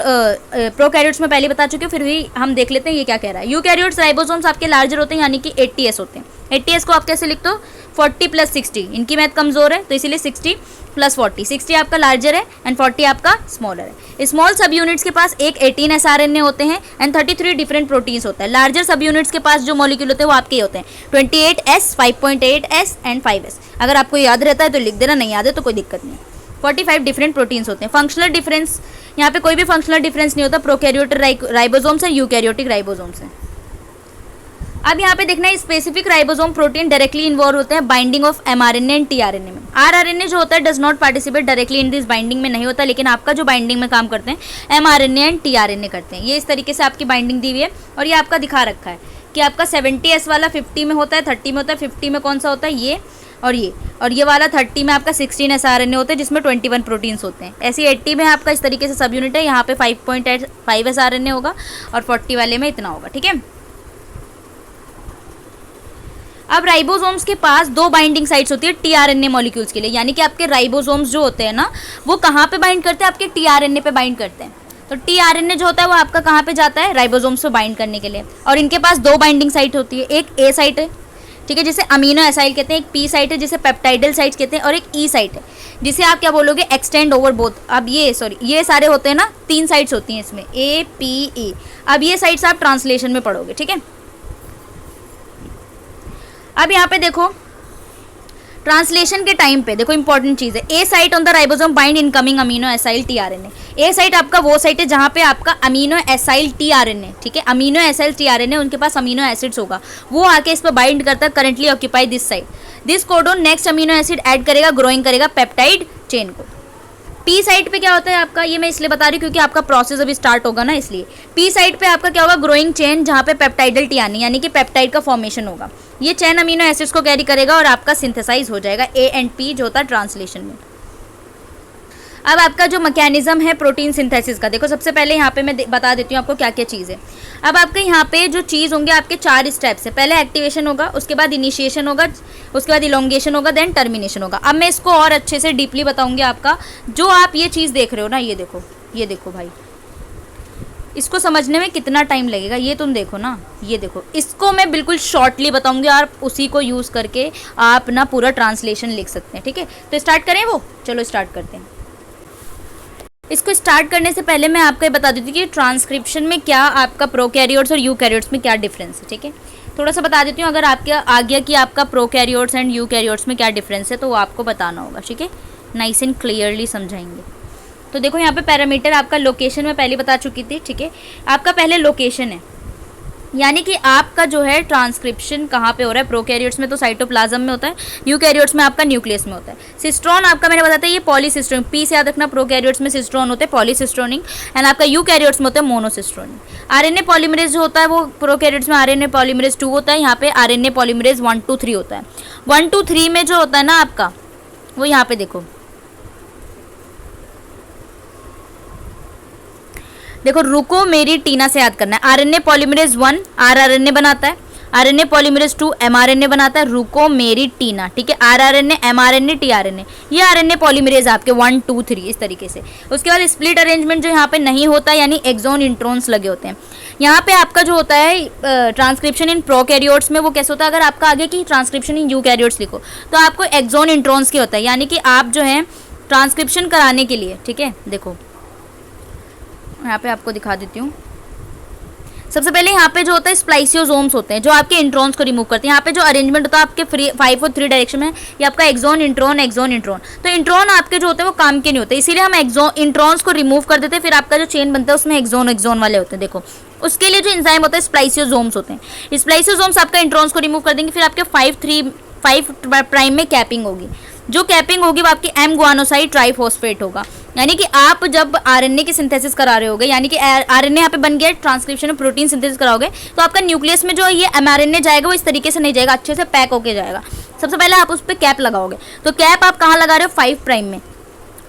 प्रोकैरियोट्स में पहले बता चुके हो, फिर भी हम देख लेते हैं ये क्या कह रहा है। यूकैरियोट्स राइबोसोम्स आपके लार्जर होते हैं, यानी कि 80s होते हैं। 80s को आप कैसे लिखते हो, 40 + 60, इनकी मैथ कमज़ोर है तो इसीलिए 60 + 40, 60 आपका लार्जर है एंड 40 आपका स्मॉलर है। स्मॉल सब यूनिट्स के पास एक 18s आरएनए होते हैं एंड 33 डिफरेंट प्रोटीन्स होता है। लार्जर सब यूनिट्स के पास जो मॉलिक्यूल होते हैं वो आपके ही होते हैं, 28s, 5.8s एंड 5s। अगर आपको याद रहता है तो लिख देना, नहीं याद है तो कोई दिक्कत नहीं। 45 डिफरेंट प्रोटीन्स होते हैं। फंक्शनल डिफरेंस, यहाँ पे कोई भी फंक्शनल डिफरेंस नहीं होता, प्रोकैरियोटिक राइबोसोम्स है, यूकैरियोटिक राइबोसोम्स है। अब यहाँ पे देखना है specific ribosome protein directly involve होते हैं binding of mRNA and tRNA में। rRNA जो होता है does not participate directly in this binding में नहीं होता, लेकिन आपका जो बाइंडिंग में काम करते हैं mRNA एंड tRNA करते हैं। ये इस तरीके से आपकी बाइंडिंग दी हुई है और ये आपका दिखा रखा है कि आपका 70S वाला 50 में होता है, 30 में होता है, 50 में कौन सा होता है ये और ये वाला 30 में आपका 16 sRNA होते हैं जिसमें 21 प्रोटीन्स होते हैं। ऐसे 80 में आपका इस तरीके से सब यूनिट है, यहाँ पे 5.5 sRNA होगा और 40 वाले में इतना होगा, ठीक है। अब राइबोसोम्स के पास दो बाइंडिंग साइट्स होती है टीआरएनए मॉलिक्यूल्स के लिए, यानी कि आपके राइबोसोम्स जो होते हैं ना वो कहाँ पे बाइंड करते हैं, आपके टीआरएनए पे बाइंड करते हैं। तो टीआरएनए जो होता है वो आपका कहाँ पे जाता है, राइबोसोम्स पे बाइंड करने के लिए, और इनके पास दो बाइंडिंग साइट होती है, एक ए साइट है, ठीक है, जिसे अमीनो एसाइल कहते हैं, एक पी साइट है जिसे पेप्टाइडल साइट्स कहते हैं, और एक ई साइट है जिसे आप क्या बोलोगे, एक्सटेंड ओवर बोथ। अब ये सारे होते हैं ना, 3 साइट्स होती हैं इसमें, ए पी ई। अब ये साइट्स आप ट्रांसलेशन में पढ़ोगे, ठीक है। अब यहाँ पे देखो ट्रांसलेशन के टाइम पे देखो इंपॉर्टेंट चीज़ है, A site on the ribosome bind incoming amino acyl tRNA. A site आपका वो साइट है जहाँ पे आपका अमीनो एसाइल टीआरएनए, ठीक है, अमीनो एसाइल टीआरएनए उनके पास अमीनो एसिड्स होगा, वो आके इस पर बाइंड करता है, currently occupy this site. This codon next amino acid add करेगा, ग्रोइंग करेगा पेप्टाइड चेन को। पी साइड पे क्या होता है आपका, ये मैं इसलिए बता रही हूँ क्योंकि आपका प्रोसेस अभी स्टार्ट होगा ना, इसलिए पी साइड पे आपका क्या होगा, ग्रोइंग चेन, जहाँ पे पेप्टाइडल टीआरएनए यानी कि पेप्टाइड का फॉर्मेशन होगा। ये चेन अमीनो एसिड्स को कैरी करेगा और आपका सिंथेसाइज हो जाएगा ए एंड पी जो होता है ट्रांसलेशन में। अब आपका जो मैकेनिज्म है प्रोटीन सिंथेसिस का, देखो सबसे पहले यहाँ पे मैं बता देती हूँ आपको क्या क्या चीज़ है। अब आपके यहाँ पे जो चीज़ होंगे आपके 4 स्टेप्स है, पहले एक्टिवेशन होगा, उसके बाद इनिशिएशन होगा, उसके बाद इलोंगेशन होगा, देन टर्मिनेशन होगा। अब मैं इसको और अच्छे से डीपली बताऊँगी आपका, जो आप ये चीज़ देख रहे हो ना, ये देखो भाई, इसको समझने में कितना टाइम लगेगा ये तुम देखो ना, ये देखो, इसको मैं बिल्कुल शॉर्टली बताऊंगी और उसी को यूज़ करके आप ना पूरा ट्रांसलेशन लिख सकते हैं, ठीक है। तो स्टार्ट करें, वो चलो स्टार्ट करते हैं। इसको स्टार्ट करने से पहले मैं आपको ये बता देती हूँ कि ट्रांसक्रिप्शन में क्या आपका प्रोकैरियोट्स और यूकैरियोट्स में क्या डिफरेंस है, ठीक है। थोड़ा सा बता देती हूँ, अगर आपके आ गया कि आपका प्रोकैरियोट्स एंड यूकैरियोट्स में क्या डिफरेंस है तो वो आपको बताना होगा, ठीक है, नाइस एंड क्लियरली समझाएंगे। तो देखो यहाँ पे पैरामीटर आपका लोकेशन में पहले बता चुकी थी, ठीक है। आपका पहले लोकेशन है, यानी कि आपका जो है ट्रांसक्रिप्शन कहाँ पे हो रहा है, प्रोकैरियोट्स में तो साइटोप्लाज्म में होता है, यूकैरियोट्स में आपका न्यूक्लियस में होता है। सिस्ट्रॉन आपका मैंने बताया ये पॉलीसिस्ट्रोनिक, पी से याद रखना, प्रोकैरियोट्स में सिस्ट्रॉन होते हैं पॉलीसिस्ट्रोनिक, एंड आपका यूकैरियोट्स में होता है मोनोसिस्ट्रोनिक। आरएनए पॉलीमरेज जो होता है वो प्रोकैरियोट्स में आरएनए पॉलीमरेज 2 होता है, यहाँ पे आरएनए पॉलीमरेज 1 2 3 होता है। 1 2 3 में जो होता है ना आपका, वो यहाँ पे देखो रुको मेरी टीना से याद करना है। आरएनए पॉलीमरेज 1 आरआरएनए बनाता है, आरएनए पॉलीमरेज 2 एमआरएनए बनाता है, रुको मेरी टीना, ठीक है। आरआरएनए एमआरएनए टीआरएनए, ये आरएनए पॉलीमरेज आपके 1 2 3 इस तरीके से। उसके बाद स्प्लिट अरेंजमेंट जो यहाँ पे नहीं होता, यानी एक्सोन इंट्रॉन्स लगे होते हैं। यहाँ पे आपका जो होता है ट्रांसक्रिप्शन इन प्रोकैरियोट्स में वो कैसे होता है, अगर आपका आगे की ट्रांसक्रिप्शन इन यूकैरियोट्स लिखो तो आपको एक्सोन इंट्रॉन्स के होता है, यानी कि आप जो है ट्रांसक्रिप्शन कराने के लिए, ठीक है, देखो यहाँ पे आपको दिखा देती हूँ। सबसे पहले यहाँ पे जो होता है स्प्लाइसियोसोम्स होते हैं जो आपके इंट्रॉन्स को रिमूव करते हैं। यहाँ पे जो अरेंजमेंट होता है आपके 5 और 3 डायरेक्शन में, ये आपका एक्सोन इंट्रॉन एक्सोन इंट्रॉन। तो इंट्रॉन आपके जो होते हैं वो काम के नहीं होते, इसीलिए हम इंट्रॉन्स को रिमूव कर देते हैं, फिर आपका जो चेन बनता है उसमें एक्सोन वाले होते हैं। देखो उसके लिए जो एंजाइम होता है स्प्लाइसियोसोम्स होते हैं, स्प्लाइसियोसोम्स आपका इंट्रॉन्स को रिमूव कर देंगे, फिर आपके 5 प्राइम में कैपिंग होगी, जो कैपिंग होगी वो आपकी एम गुआनोसाइड ट्राइफॉस्फेट होगा। यानी कि आप जब आरएनए की सिंथेसिस करा रहे होगे, यानी कि आरएनए यहाँ पे बन गया, ट्रांसक्रिप्शन में प्रोटीन सिंथेसिस कराओगे तो आपका न्यूक्लियस में जो ये एमआरएनए जाएगा वो इस तरीके से नहीं जाएगा, अच्छे से पैक होके जाएगा। सबसे पहले आप उस पर कैप लगाओगे, तो कैप आप कहाँ लगा रहे हो, 5 प्राइम में।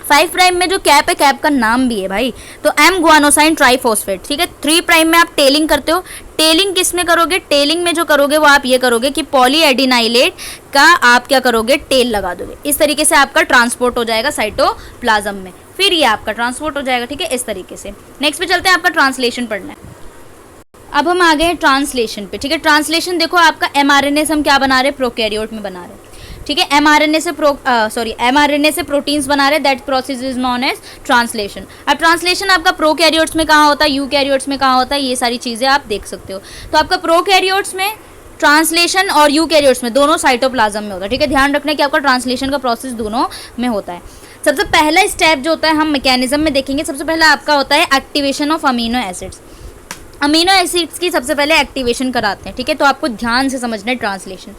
5 प्राइम में जो कैप है, कैप का नाम भी है भाई, तो एम गुआनोसाइन ट्राइफॉस्फेट, ठीक है। 3 प्राइम में आप टेलिंग करते हो, टेलिंग किस में करोगे, टेलिंग में जो करोगे वो आप ये करोगे कि पॉलीएडिनाइलेट का आप क्या करोगे, टेल लगा दोगे। इस तरीके से आपका ट्रांसपोर्ट हो जाएगा साइटोप्लाज्म में, फिर ये आपका ट्रांसपोर्ट हो जाएगा, ठीक है, इस तरीके से। नेक्स्ट पे चलते हैं, आपका ट्रांसलेशन पढ़ना है। अब हम आ गए ट्रांसलेशन पे, ठीक है। ट्रांसलेशन देखो आपका एमआरएनए से हम क्या बना रहे हैं, प्रोकैरियोट में बना रहे हैं, ठीक है। एमआरएनए से प्रोटीन्स बना रहे हैं, that process is known as translation. अब ट्रांसलेशन आपका प्रोकैरियोट्स में कहाँ होता है, यूकैरियोट्स में कहाँ होता है, ये सारी चीज़ें आप देख सकते हो। तो आपका प्रोकैरियोट्स में ट्रांसलेशन और यूकैरियोट्स में दोनों साइटोप्लाज्म में होता है, ठीक है। ध्यान रखना कि आपका ट्रांसलेशन का प्रोसेस दोनों में होता है। सबसे पहला स्टेप जो होता है हम मैकेनिज्म में देखेंगे, सबसे पहला आपका होता है activation of amino acids. Amino acids की सबसे पहले एक्टिवेशन कराते हैं, ठीक है। तो आपको ध्यान से समझना है translation.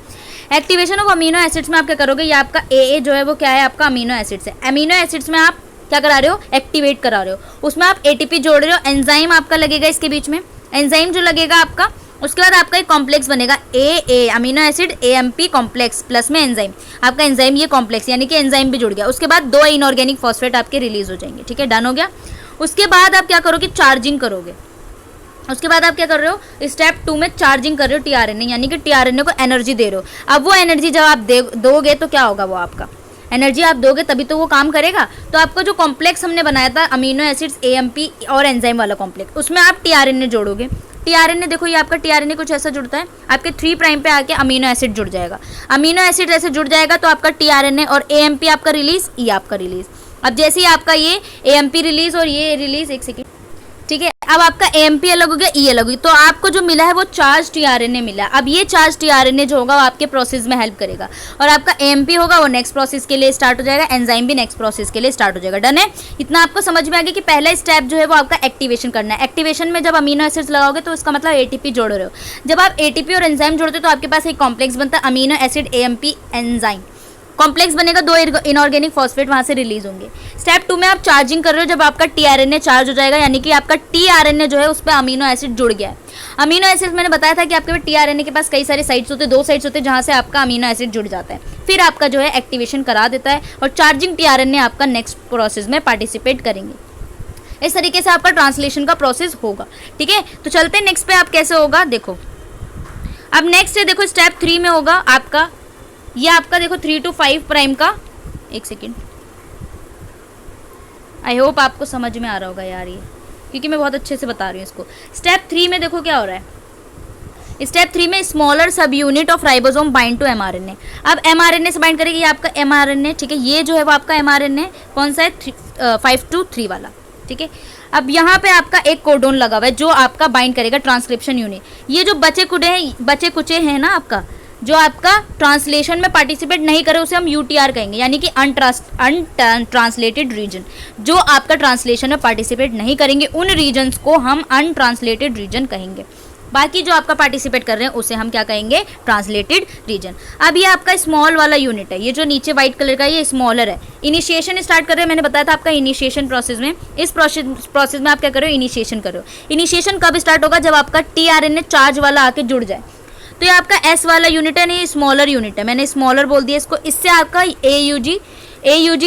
Activation of amino acids में आप क्या करोगे, ये आपका ए जो है वो क्या है, आपका अमीनो एसिड्स है। अमीनो एसिड्स में आप क्या करा रहे हो, एक्टिवेट करा रहे हो। उसमें आप एटीपी जोड़ रहे हो, एंजाइम आपका लगेगा इसके बीच में, एंजाइम जो लगेगा आपका, उसके बाद आपका एक कॉम्प्लेक्स बनेगा A amino acid AMP complex plus में एंजाइम, आपका एंजाइम ये कॉम्प्लेक्स यानी कि एंजाइम भी जुड़ गया। उसके बाद 2 इनऑर्गेनिक फॉस्फेट आपके रिलीज हो जाएंगे, ठीक है, डन हो गया। उसके बाद आप क्या करोगे, चार्जिंग करोगे। उसके बाद आप क्या कर रहे हो, स्टेप 2 में चार्जिंग कर रहे हो टीआरएनए, यानी कि टीआरएनए को एनर्जी दे रहे हो। अब वो एनर्जी जब आप दोगे तो क्या होगा, वो आपका एनर्जी आप दोगे तभी तो वो काम करेगा। तो आपका जो कॉम्प्लेक्स हमने बनाया था अमीनो एसिड्स एएमपी और एंजाइम वाला कॉम्प्लेक्स, उसमें आप टीआरएनए जोड़ोगे। टीआरएनए देखो, ये आपका टीआरएनए कुछ ऐसा जुड़ता है, आपके 3 प्राइम पे आके अमीनो एसिड जुड़ जाएगा। अमीनो एसिड ऐसे जुड़ जाएगा तो आपका टीआरएनए और एएमपी आपका रिलीज, ई आपका रिलीज। अब जैसे ही आपका ये एएमपी रिलीज और ये रिलीज, एक सेकेंड, ठीक है। अब आपका एएमपी अलग हो गया, ई अलग हो गया, तो आपको जो मिला है वो चार्ज टीआरएनए मिला है। अब ये चार्ज टीआरएनए जो होगा वो आपके प्रोसेस में हेल्प करेगा, और आपका एएमपी होगा वो नेक्स्ट प्रोसेस के लिए स्टार्ट हो जाएगा, एंजाइम भी नेक्स्ट प्रोसेस के लिए स्टार्ट हो जाएगा। डन है, इतना आपको समझ में आ गया कि पहला स्टेप जो है वो आपका एक्टिवेशन करना है। एक्टिवेशन में जब अमीनो एसिड्स लगाओगे तो इसका मतलब एटीपी जोड़ रहे हो। जब आप एटीपी और एंजाइम जोड़ते हो तो आपके पास एक कॉम्प्लेक्स बनता है amino acid AMP enzyme complex बनेगा, 2 इनऑर्गेनिक फॉस्फेट वहां से रिलीज होंगे। स्टेप 2 में आप चार्जिंग कर रहे हो, जब आपका टीआरएनए चार्ज हो जाएगा, यानी कि आपका टीआरएनए जो है उस पर अमीनो एसिड जुड़ गया है। अमीनो एसिड मैंने बताया था कि आपके टीआरएनए के पास कई सारे साइट्स होते हैं, 2 साइट्स होते हैं जहां से आपका अमीनो एसिड जुड़ जाता है। फिर आपका जो है एक्टिवेशन करा देता है और चार्जिंग टीआरएनए आपका नेक्स्ट प्रोसेस में पार्टिसिपेट करेंगे। इस तरीके से आपका ट्रांसलेशन का प्रोसेस होगा, ठीक है। तो चलते हैं नेक्स्ट पे, आप कैसे होगा देखो। अब नेक्स्ट है, देखो स्टेप 3 में होगा आपका, ये आपका देखो 3 to 5 प्राइम का, एक सेकेंड, आई होप आपको समझ में आ रहा होगा यार ये, क्योंकि मैं बहुत अच्छे से बता रही हूँ इसको। स्टेप 3 में देखो क्या हो रहा है, स्टेप 3 में smaller subunit of ribosome bind to mRNA. अब एमआरएनए से बाइंड करेगी, ये आपका एमआरएनए, ठीक है, ये जो है वो आपका एमआरएनए कौन सा है, 5 to 3 वाला, ठीक है। अब यहाँ पे आपका एक कोडोन लगा हुआ है जो आपका बाइंड करेगा ट्रांसक्रिप्शन यूनिट। ये जो बचे कुचे हैं ना, आपका जो आपका ट्रांसलेशन में पार्टिसिपेट नहीं करे उसे हम यूटीआर कहेंगे, यानी कि अनट्रांसलेटेड रीजन। जो आपका ट्रांसलेशन में पार्टिसिपेट नहीं करेंगे उन रीजन्स को हम अनट्रांसलेटेड रीजन कहेंगे। बाकी जो आपका पार्टिसिपेट कर रहे हैं उसे हम क्या कहेंगे, ट्रांसलेटेड रीजन। अब ये आपका स्मॉल वाला यूनिट है, ये जो नीचे व्हाइट कलर का ये स्मॉलर है। इनिशिएशन स्टार्ट कर रहे हैं, मैंने बताया था आपका इनिशिएशन प्रोसेस में। इस प्रोसेस में आप क्या करो, इनिशिएशन करो। इनिशिएशन कब स्टार्ट होगा, जब आपका टीआरएनए चार्ज वाला आके जुड़ जाए। तो ये आपका एस वाला यूनिट है, नहीं स्मॉलर यूनिट है, मैंने स्मॉलर बोल दिया इसको। इससे आपका एयूजी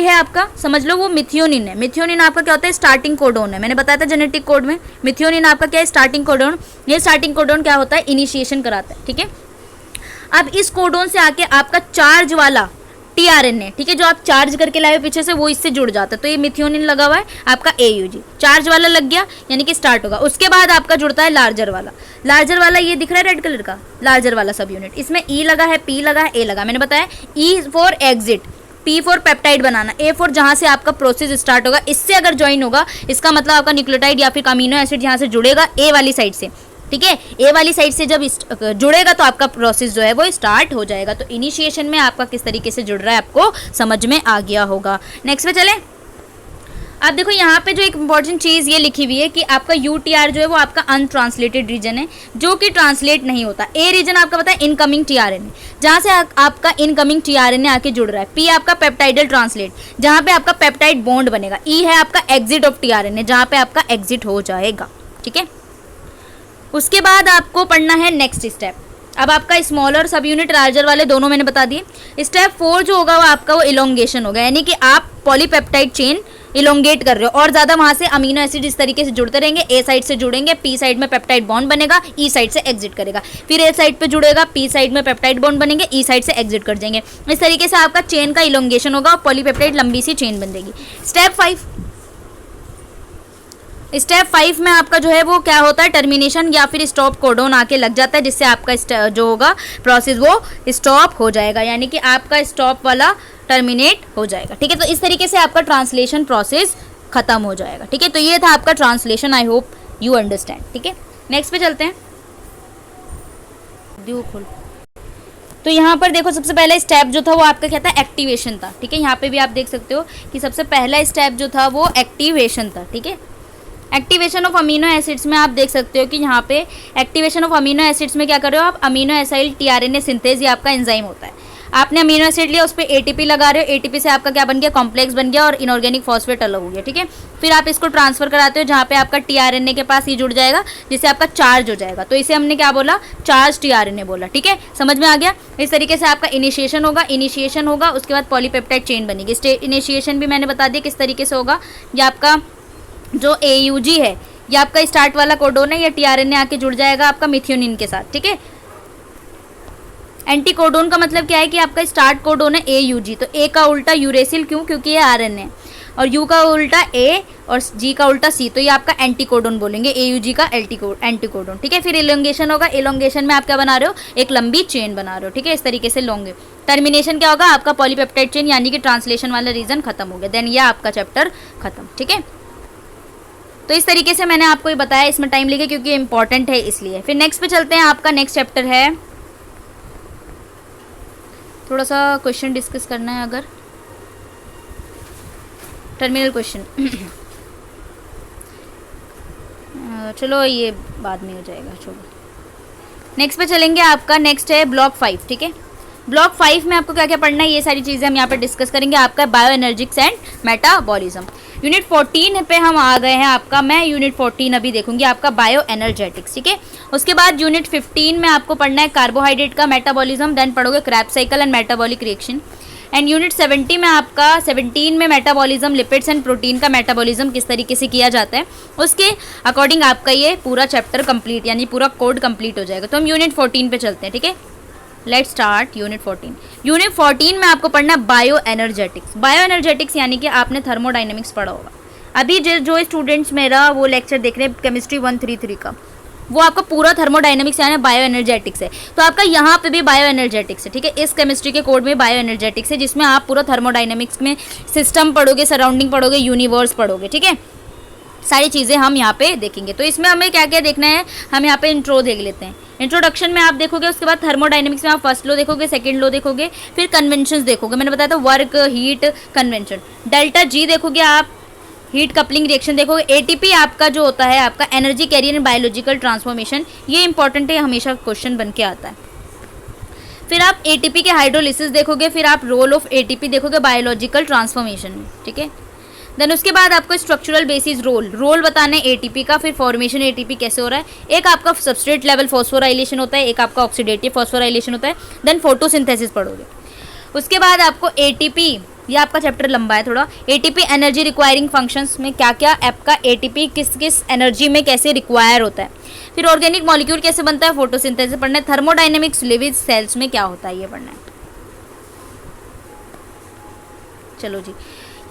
है आपका, समझ लो वो मिथियोनिन है। मिथियोनिन आपका क्या होता है, स्टार्टिंग कोडोन है, मैंने बताया था जेनेटिक कोड में। मिथियोनिन आपका क्या है, स्टार्टिंग कोडोन। ये स्टार्टिंग कोडोन क्या होता है, इनिशिएशन कराता है, ठीक है। अब इस कोडोन से आके आपका चार्ज वाला टीआरएनए, ठीक है, जो आप चार्ज करके लाए पीछे से, वो इससे जुड़ जाता है। तो ये मिथियोनिन लगा हुआ है आपका एयूजी, चार्ज वाला लग गया यानी कि स्टार्ट होगा। उसके बाद आपका जुड़ता है लार्जर वाला, ये दिख रहा है रेड कलर का, लार्जर वाला सब यूनिट। इसमें ई लगा है, पी लगा है, ए लगा, मैंने बताया E for exit, P for peptide banana, A for जहां से आपका प्रोसेस स्टार्ट होगा। इससे अगर ज्वाइन होगा इसका मतलब आपका न्यूक्लियोटाइड या फिर अमीनो एसिड यहाँ से जुड़ेगा ए वाली साइड से, ठीक है। ए वाली साइड से जब जुड़ेगा तो आपका प्रोसेस जो है वो स्टार्ट हो जाएगा। तो इनिशिएशन में आपका किस तरीके से जुड़ रहा है आपको समझ में आ गया होगा। नेक्स्ट पे चले। अब देखो यहाँ पे जो एक इंपॉर्टेंट चीज़ ये लिखी हुई है कि आपका यूटीआर जो है वो आपका अनट्रांसलेटेड रीजन है, जो कि ट्रांसलेट नहीं होता। ए रीजन आपका पता है इनकमिंग टीआरएनए, जहाँ से आपका इनकमिंग टीआरएनए आके जुड़ रहा है। पी आपका पेप्टाइडल ट्रांसलेट, जहाँ पे आपका पेप्टाइड बॉन्ड बनेगा। ई है आपका एग्जिट ऑफ टीआरएनए, जहाँ पे आपका एग्जिट हो जाएगा, ठीक है। उसके बाद आपको पढ़ना है नेक्स्ट स्टेप। अब आपका स्मॉलर सब यूनिट लार्जर वाले दोनों मैंने बता दिए। स्टेप 4 जो होगा वो आपका वो इलोंगेशन होगा, यानी कि आप पॉलीपेप्टाइड चेन इलोंगेट कर रहे हो और ज़्यादा वहाँ से अमीनो एसिड इस तरीके से जुड़ते रहेंगे। ए साइड से जुड़ेंगे, पी साइड में पेप्टाइड बॉन्ड बनेगा, ई साइड से एग्जिट करेगा, फिर ए साइड पे जुड़ेगा, पी साइड में पेप्टाइड बॉन्ड बनेंगे, ई साइड से एग्जिट कर जाएंगे। इस तरीके से आपका चेन का इलोंगेशन होगा और पॉलीपेप्टाइड लंबी सी चेन बन जाएगी। स्टेप 5 में आपका जो है वो क्या होता है, टर्मिनेशन या फिर स्टॉप कोडोन आके लग जाता है, जिससे आपका जो होगा प्रोसेस वो स्टॉप हो जाएगा, यानी कि आपका स्टॉप वाला टर्मिनेट हो जाएगा, ठीक है। तो इस तरीके से आपका ट्रांसलेशन प्रोसेस खत्म हो जाएगा, ठीक है। तो ये था आपका translation, I hope you understand, ठीक है। नेक्स्ट पे चलते हैं। तो यहाँ पर देखो सबसे पहला स्टेप जो था वो आपका क्या था, एक्टिवेशन था, ठीक है। यहाँ पे भी आप देख सकते हो कि सबसे पहला स्टेप जो था वो एक्टिवेशन था, ठीक है। एक्टिवेशन ऑफ अमीनो एसिड्स में आप देख सकते हो कि यहाँ पे एक्टिवेशन ऑफ अमीनो एसिड्स में क्या कर रहे हो आप, अमीनो एसाइल टीआरएनए सिंथेज, ये आपका एंजाइम होता है। आपने अमीनो एसिड लिया, उस पर एटीपी लगा रहे हो, एटीपी से आपका क्या बन गया, कॉम्प्लेक्स बन गया और इनऑर्गेनिक फॉस्फेट अलग हो गया, ठीक है। फिर आप इसको ट्रांसफर कराते हो जहाँ पे आपका टीआरएनए के पास ये जुड़ जाएगा, जिससे आपका चार्ज हो जाएगा, तो इसे हमने क्या बोला, चार्ज टीआरएनए बोला, ठीक है। समझ में आ गया। इस तरीके से आपका इनिशिएशन होगा, उसके बाद पॉलीपेप्टाइड चेन बनेगी। इनिशिएशन भी मैंने बता दिया किस तरीके से होगा। ये आपका जो AUG है, ये आपका स्टार्ट वाला कोडोन है, या टीआरएनए आके जुड़ जाएगा आपका मिथ्योनिन के साथ, ठीक है। एंटी कोडोन का मतलब क्या है कि आपका स्टार्ट कोडोन है AUG, तो A का उल्टा यूरेसिल, क्यों, क्योंकि ये RNA, और U का उल्टा A और G का उल्टा C, तो ये आपका एंटी कोडोन बोलेंगे, AUG का एंटी कोडोन, ठीक है। फिर इलोंगेशन होगा, इलोंगेशन में आप क्या बना रहे हो, एक लंबी चेन बना रहे हो, ठीक है, इस तरीके से लॉन्ग। टर्मिनेशन क्या होगा आपका, पॉलीपेप्टाइड चेन, यानी कि ट्रांसलेशन वाला रीजन खत्म हो गया, देन ये आपका चैप्टर खत्म, ठीक है। तो इस तरीके से मैंने आपको ये बताया, इसमें टाइम लेके क्योंकि इंपॉर्टेंट है इसलिए। फिर नेक्स्ट पे चलते हैं। आपका नेक्स्ट चैप्टर है, थोड़ा सा क्वेश्चन डिस्कस करना है, अगर टर्मिनल क्वेश्चन चलो ये बाद में हो जाएगा, चलो नेक्स्ट पे चलेंगे। आपका नेक्स्ट है ब्लॉक 5, ठीक है। ब्लॉक 5 में आपको क्या क्या पढ़ना है, ये सारी चीज़ें हम यहाँ पर डिस्कस करेंगे। आपका बायो एनर्जिक्स एंड मेटाबॉलिज्म, यूनिट 14 पे हम आ गए हैं। आपका मैं यूनिट 14 अभी देखूंगी, आपका बायो एनर्जेटिक्स, ठीक है। उसके बाद यूनिट 15 में आपको पढ़ना है कार्बोहाइड्रेट का मेटाबॉलिज्म, देन पढ़ोगे crabs cycle and metabolic reaction. And unit 70 में आपका 17 में मेटाबॉलिज्म, लिपिड्स एंड प्रोटीन का मेटाबॉलिज्म किस तरीके से किया जाता है, उसके अकॉर्डिंग आपका ये पूरा चैप्टर कंप्लीट, यानी पूरा कोड कंप्लीट हो जाएगा। तो हम यूनिट 14 पे चलते हैं, ठीक है। Let's start unit 14। यूनिट 14 में आपको पढ़ना है बायो एनर्जेटिक्स। बायो एनर्जेटिक्स यानी कि आपने थर्मोडाइनमिक्स पढ़ा होगा। अभी जो स्टूडेंट्स मेरा वो लेक्चर देख रहे हैं केमिस्ट्री 133 का, वो आपका पूरा थर्मोडाइनमिक्स यानी बायो एनर्जेटिक्स है। तो आपका यहाँ पे भी बायो एनर्जेटिक्स है, ठीक है। इस केमिस्ट्री के कोड में बायो एनर्जेटिक्स है, जिसमें आप पूरा थर्मोडाइनमिक्स में सिस्टम पढ़ोगे, सराउंडिंग पढ़ोगे, यूनिवर्स पढ़ोगे, ठीक है। सारी चीज़ें हम यहाँ पे देखेंगे। तो इसमें हमें क्या क्या देखना है, हम यहाँ पे इंट्रो देख लेते हैं। इंट्रोडक्शन में आप देखोगे, उसके बाद थर्मोडाइनमिक्स में आप फर्स्ट लॉ देखोगे, सेकंड लॉ देखोगे, फिर कन्वेंशंस देखोगे। मैंने बताया था work, heat, convention. Delta G देखोगे आप, हीट कपलिंग रिएक्शन देखोगे। ATP आपका जो होता है आपका energy carrier in biological transformation, ये इंपॉर्टेंट है, हमेशा क्वेश्चन बन के आता है। फिर आप ATP के हाइड्रोलिसिस देखोगे, फिर आप रोल ऑफ ATP देखोगे बायोलॉजिकल ट्रांसफॉर्मेशन में, ठीक है। देन उसके बाद आपको स्ट्रक्चरल बेसिस रोल बताना है ATP का, फिर फॉर्मेशन ATP कैसे हो रहा है। एक आपका सबस्ट्रेट लेवल फॉस्फोराइलेशन होता है, एक आपका ऑक्सीडेटिव फॉस्फोराइलेशन होता है। देन फोटोसिंथेसिस पढ़ोगे। उसके बाद आपको ATP, ये आपका चैप्टर लंबा है थोड़ा, ATP एनर्जी रिक्वायरिंग फंक्शंस में क्या क्या आपका ATP किस किस एनर्जी में कैसे रिक्वायर होता है। फिर ऑर्गेनिक मॉलिक्यूल कैसे बनता है, फोटोसिंथेसिस पढ़ना है। थर्मोडाइनमिक्स लिविड सेल्स में क्या होता है ये पढ़ना है। चलो जी,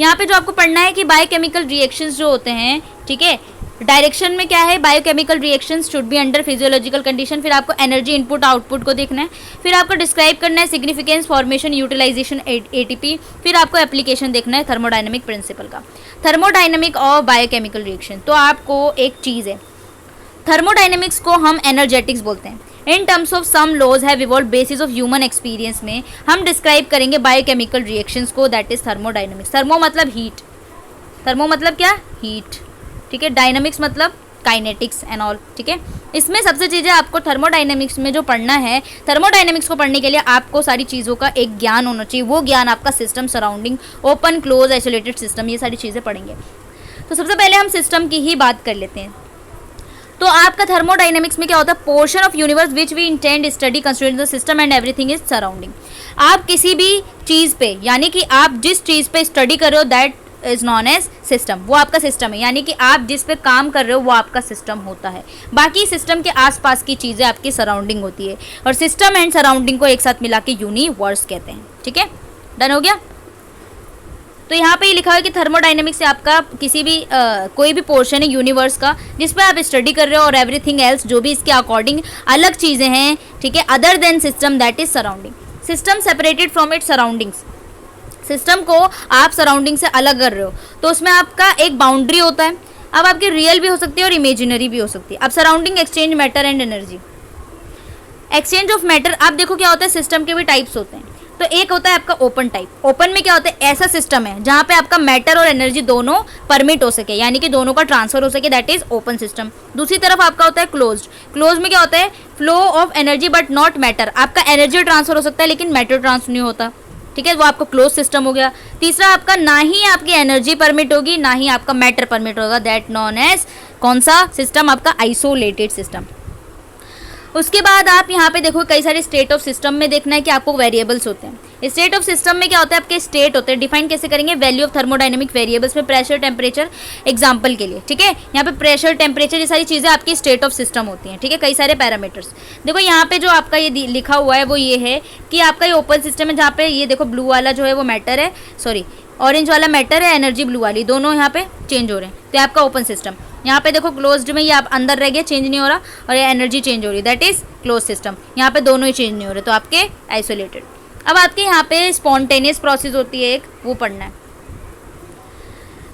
यहाँ पे जो आपको पढ़ना है कि बायोकेमिकल रिएक्शंस जो होते हैं, ठीक है, डायरेक्शन में क्या है, biochemical reactions should be under physiological condition. फिर आपको एनर्जी इनपुट आउटपुट को देखना है। फिर आपको डिस्क्राइब करना है सिग्निफिकेंस, फॉर्मेशन, यूटिलाइजेशन ATP। फिर आपको एप्लीकेशन देखना है थर्मोडाइनमिक प्रिंसिपल का, थर्मोडाइनमिक और बायोकेमिकल रिएक्शन। तो आपको एक चीज़ है, थर्मोडाइनमिक्स को हम एनर्जेटिक्स बोलते हैं। In terms of some laws have evolve basis of human experience में हम डिस्क्राइब करेंगे बायोकेमिकल रिएक्शंस को, दैट इज थर्मोडाइनमिक्स। थर्मो मतलब हीट, थर्मो मतलब क्या, हीट, ठीक है। डायनामिक्स मतलब काइनेटिक्स एंड ऑल, ठीक है। इसमें सबसे चीज़ें आपको थर्मोडाइनमिक्स में जो पढ़ना है, थर्मोडाइनमिक्स को पढ़ने के लिए आपको सारी चीज़ों का एक ज्ञान होना चाहिए। वो ज्ञान आपका system, surrounding, open, close, isolated system, ये सारी चीज़ें पढ़ेंगे। तो सबसे पहले हम सिस्टम की ही बात कर लेते हैं। तो आपका थर्मोडाइनमिक्स में क्या होता है, portion of universe which we intend study considering the system and everything is surrounding. आप किसी भी चीज़ पे, यानी कि आप जिस चीज़ पे स्टडी कर रहे हो, that is known as system, वो आपका सिस्टम है। यानी कि आप जिस पे काम कर रहे हो वो आपका सिस्टम होता है। बाकी सिस्टम के आसपास की चीज़ें आपकी सराउंडिंग होती है, और सिस्टम एंड सराउंडिंग को एक साथ मिला के यूनिवर्स कहते हैं, ठीक है। डन हो गया। तो यहाँ पे लिखा है कि थर्मोडाइनमिक्स से आपका किसी भी कोई भी पोर्शन है यूनिवर्स का जिस पे आप स्टडी कर रहे हो, और एवरीथिंग एल्स जो भी इसके अकॉर्डिंग अलग चीज़ें हैं, ठीक है, other than system, that is surrounding. System separated from its surroundings, system को आप सराउंडिंग से अलग कर रहे हो तो उसमें आपका एक बाउंड्री होता है। अब आपकी रियल भी हो सकती है और इमेजिनरी भी हो सकती है। अब surrounding exchange matter and energy, exchange of matter, आप देखो क्या होता है, सिस्टम के भी टाइप्स होते हैं। तो एक होता है आपका ओपन टाइप। ओपन में क्या होता है, ऐसा सिस्टम है जहाँ पे आपका मैटर और एनर्जी दोनों परमिट हो सके, यानी कि दोनों का ट्रांसफर हो सके, दैट इज ओपन सिस्टम। दूसरी तरफ आपका होता है क्लोज्ड। क्लोज में क्या होता है, flow of energy but not matter, आपका एनर्जी ट्रांसफर हो सकता है लेकिन मैटर ट्रांसफर नहीं होता, ठीक है, वो आपका क्लोज सिस्टम हो गया। तीसरा आपका ना ही आपकी एनर्जी परमिट होगी ना ही आपका मैटर परमिट होगा, दैट नॉन एज कौन सा सिस्टम, आपका आइसोलेटेड सिस्टम। उसके बाद आप यहाँ पे देखो कई सारे स्टेट ऑफ सिस्टम में देखना है कि आपको वेरिएबल्स होते हैं। स्टेट ऑफ सिस्टम में क्या होता है, आपके स्टेट होते हैं, डिफाइन कैसे करेंगे, वैल्यू ऑफ थर्मोडायनेमिक वेरिएबल्स में प्रेशर टेम्परेचर एग्जांपल के लिए, ठीक है, यहाँ पे प्रेशर टेम्परेचर ये सारी चीज़ें आपकी स्टेट ऑफ सिस्टम होती हैं, ठीक है, कई सारे पैरामीटर्स। देखो यहाँ पे जो आपका ये लिखा हुआ है वो ये है कि आपका ये ओपन सिस्टम है जहाँ पे ये देखो ब्लू वाला जो है वो मैटर है, सॉरी ऑरेंज वाला मैटर है, एनर्जी ब्लू वाली, दोनों यहाँ पे चेंज हो रहे हैं, तो आपका ओपन सिस्टम। यहाँ पे देखो क्लोज्ड में ये आप अंदर रह गए, चेंज नहीं हो रहा, और ये एनर्जी चेंज हो रही है, दैट इज क्लोज सिस्टम। यहाँ पे दोनों ही चेंज नहीं हो रहे, तो आपके आइसोलेटेड। अब आपके यहाँ पे स्पॉन्टेनियस प्रोसेस होती है एक, वो पढ़ना है।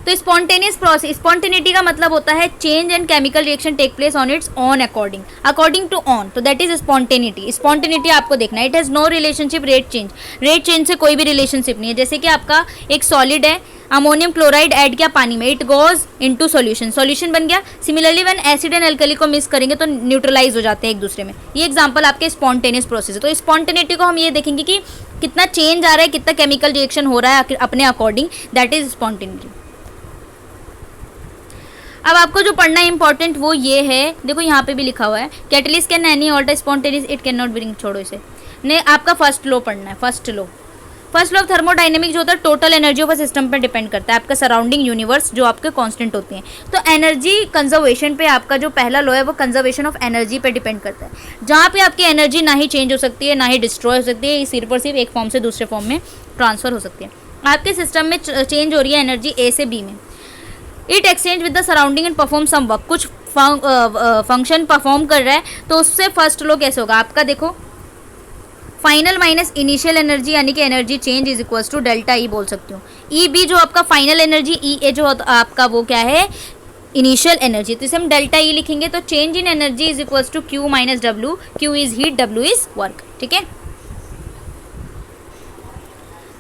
तो स्पॉन्टेनियस प्रोसेस, स्पॉन्टेनिटी का मतलब होता है change and chemical reaction take place on its on according to on, तो दैट इज स्पॉन्टेनिटी। स्पॉन्टेनिटी आपको देखना है, it has no relationship rate change, rate change से कोई भी रिलेशनशिप नहीं है। जैसे कि आपका एक सॉलिड है, अमोनियम क्लोराइड ऐड किया पानी में, it goes into solution, solution बन गया। Similarly when acid and alkali को मिक्स करेंगे तो न्यूट्रलाइज हो जाते हैं एक दूसरे में। ये एग्जांपल आपके स्पॉन्टेनियस प्रोसेस है। तो स्पॉन्टेनिटी को हम ये देखेंगे कि कितना चेंज आ रहा है, कितना केमिकल रिएक्शन हो रहा है अपने अकॉर्डिंग, दैट इज स्पॉन्टेनिटी। अब आपको जो पढ़ना है इंपॉर्टेंट वो ये है, देखो यहाँ पे भी लिखा हुआ है, catalyst can any alter spontaneous it can not bring, छोड़ो इसे, ने आपका फर्स्ट लॉ पढ़ना है। फर्स्ट लॉ ऑफ थर्मोडायनेमिक्स जो होता है total energy of a system पर डिपेंड करता है, आपका सराउंडिंग यूनिवर्स जो आपके कांस्टेंट होती हैं। तो एनर्जी कंजर्वेशन पे आपका जो पहला लॉ है वो कंजर्वेशन ऑफ एनर्जी पे डिपेंड करता है, जहाँ पे आपकी एनर्जी ना ही चेंज हो सकती है ना ही डिस्ट्रॉय हो सकती है, सिर्फ और सिर्फ एक फॉर्म से दूसरे फॉर्म में ट्रांसफर हो सकती है। आपके सिस्टम में चेंज हो रही है एनर्जी ए से बी में, it exchange with the surrounding and perform some work, कुछ फंक्शन परफॉर्म कर रहा है, तो उससे फर्स्ट लॉ कैसे होगा आपका, देखो फाइनल माइनस इनिशियल एनर्जी यानी कि energy change is equals to delta E बोल सकती हूँ। ई बी जो आपका फाइनल एनर्जी, ई ए जो आपका वो क्या है इनिशियल एनर्जी, तो इसे हम डेल्टा ई लिखेंगे। तो change in energy is equals to Q minus W, Q is heat, W is work, ठीक है।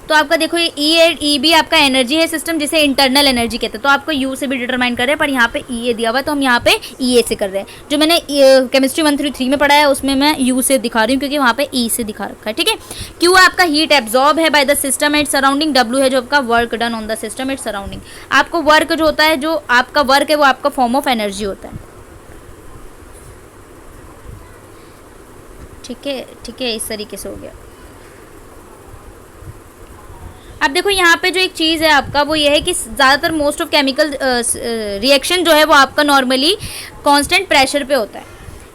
तो आपका देखो ये ई ए ई बी आपका एनर्जी है सिस्टम जिसे इंटरनल एनर्जी कहते हैं, तो आपको यू से भी डिटरमाइन कर रहे हैं, पर यहाँ पे ई ए दिया हुआ है तो हम यहाँ पे ई ए से कर रहे हैं। जो मैंने केमिस्ट्री 133 में पढ़ा है उसमें मैं यू से दिखा रही हूँ क्योंकि वहाँ पे ई से दिखा रखा है, ठीक है। क्यू आपका हीट एब्जॉर्ब है by the system and surrounding, W है जो आपका work done on the system and surrounding. आपको वर्क जो होता है, जो आपका वर्क है वो आपका फॉर्म ऑफ एनर्जी होता है, ठीक है, ठीक है, इस तरीके से हो गया। अब देखो यहाँ पे जो एक चीज़ है आपका वो ये है कि ज़्यादातर मोस्ट ऑफ केमिकल रिएक्शन जो है वो आपका नॉर्मली कांस्टेंट प्रेशर पे होता है।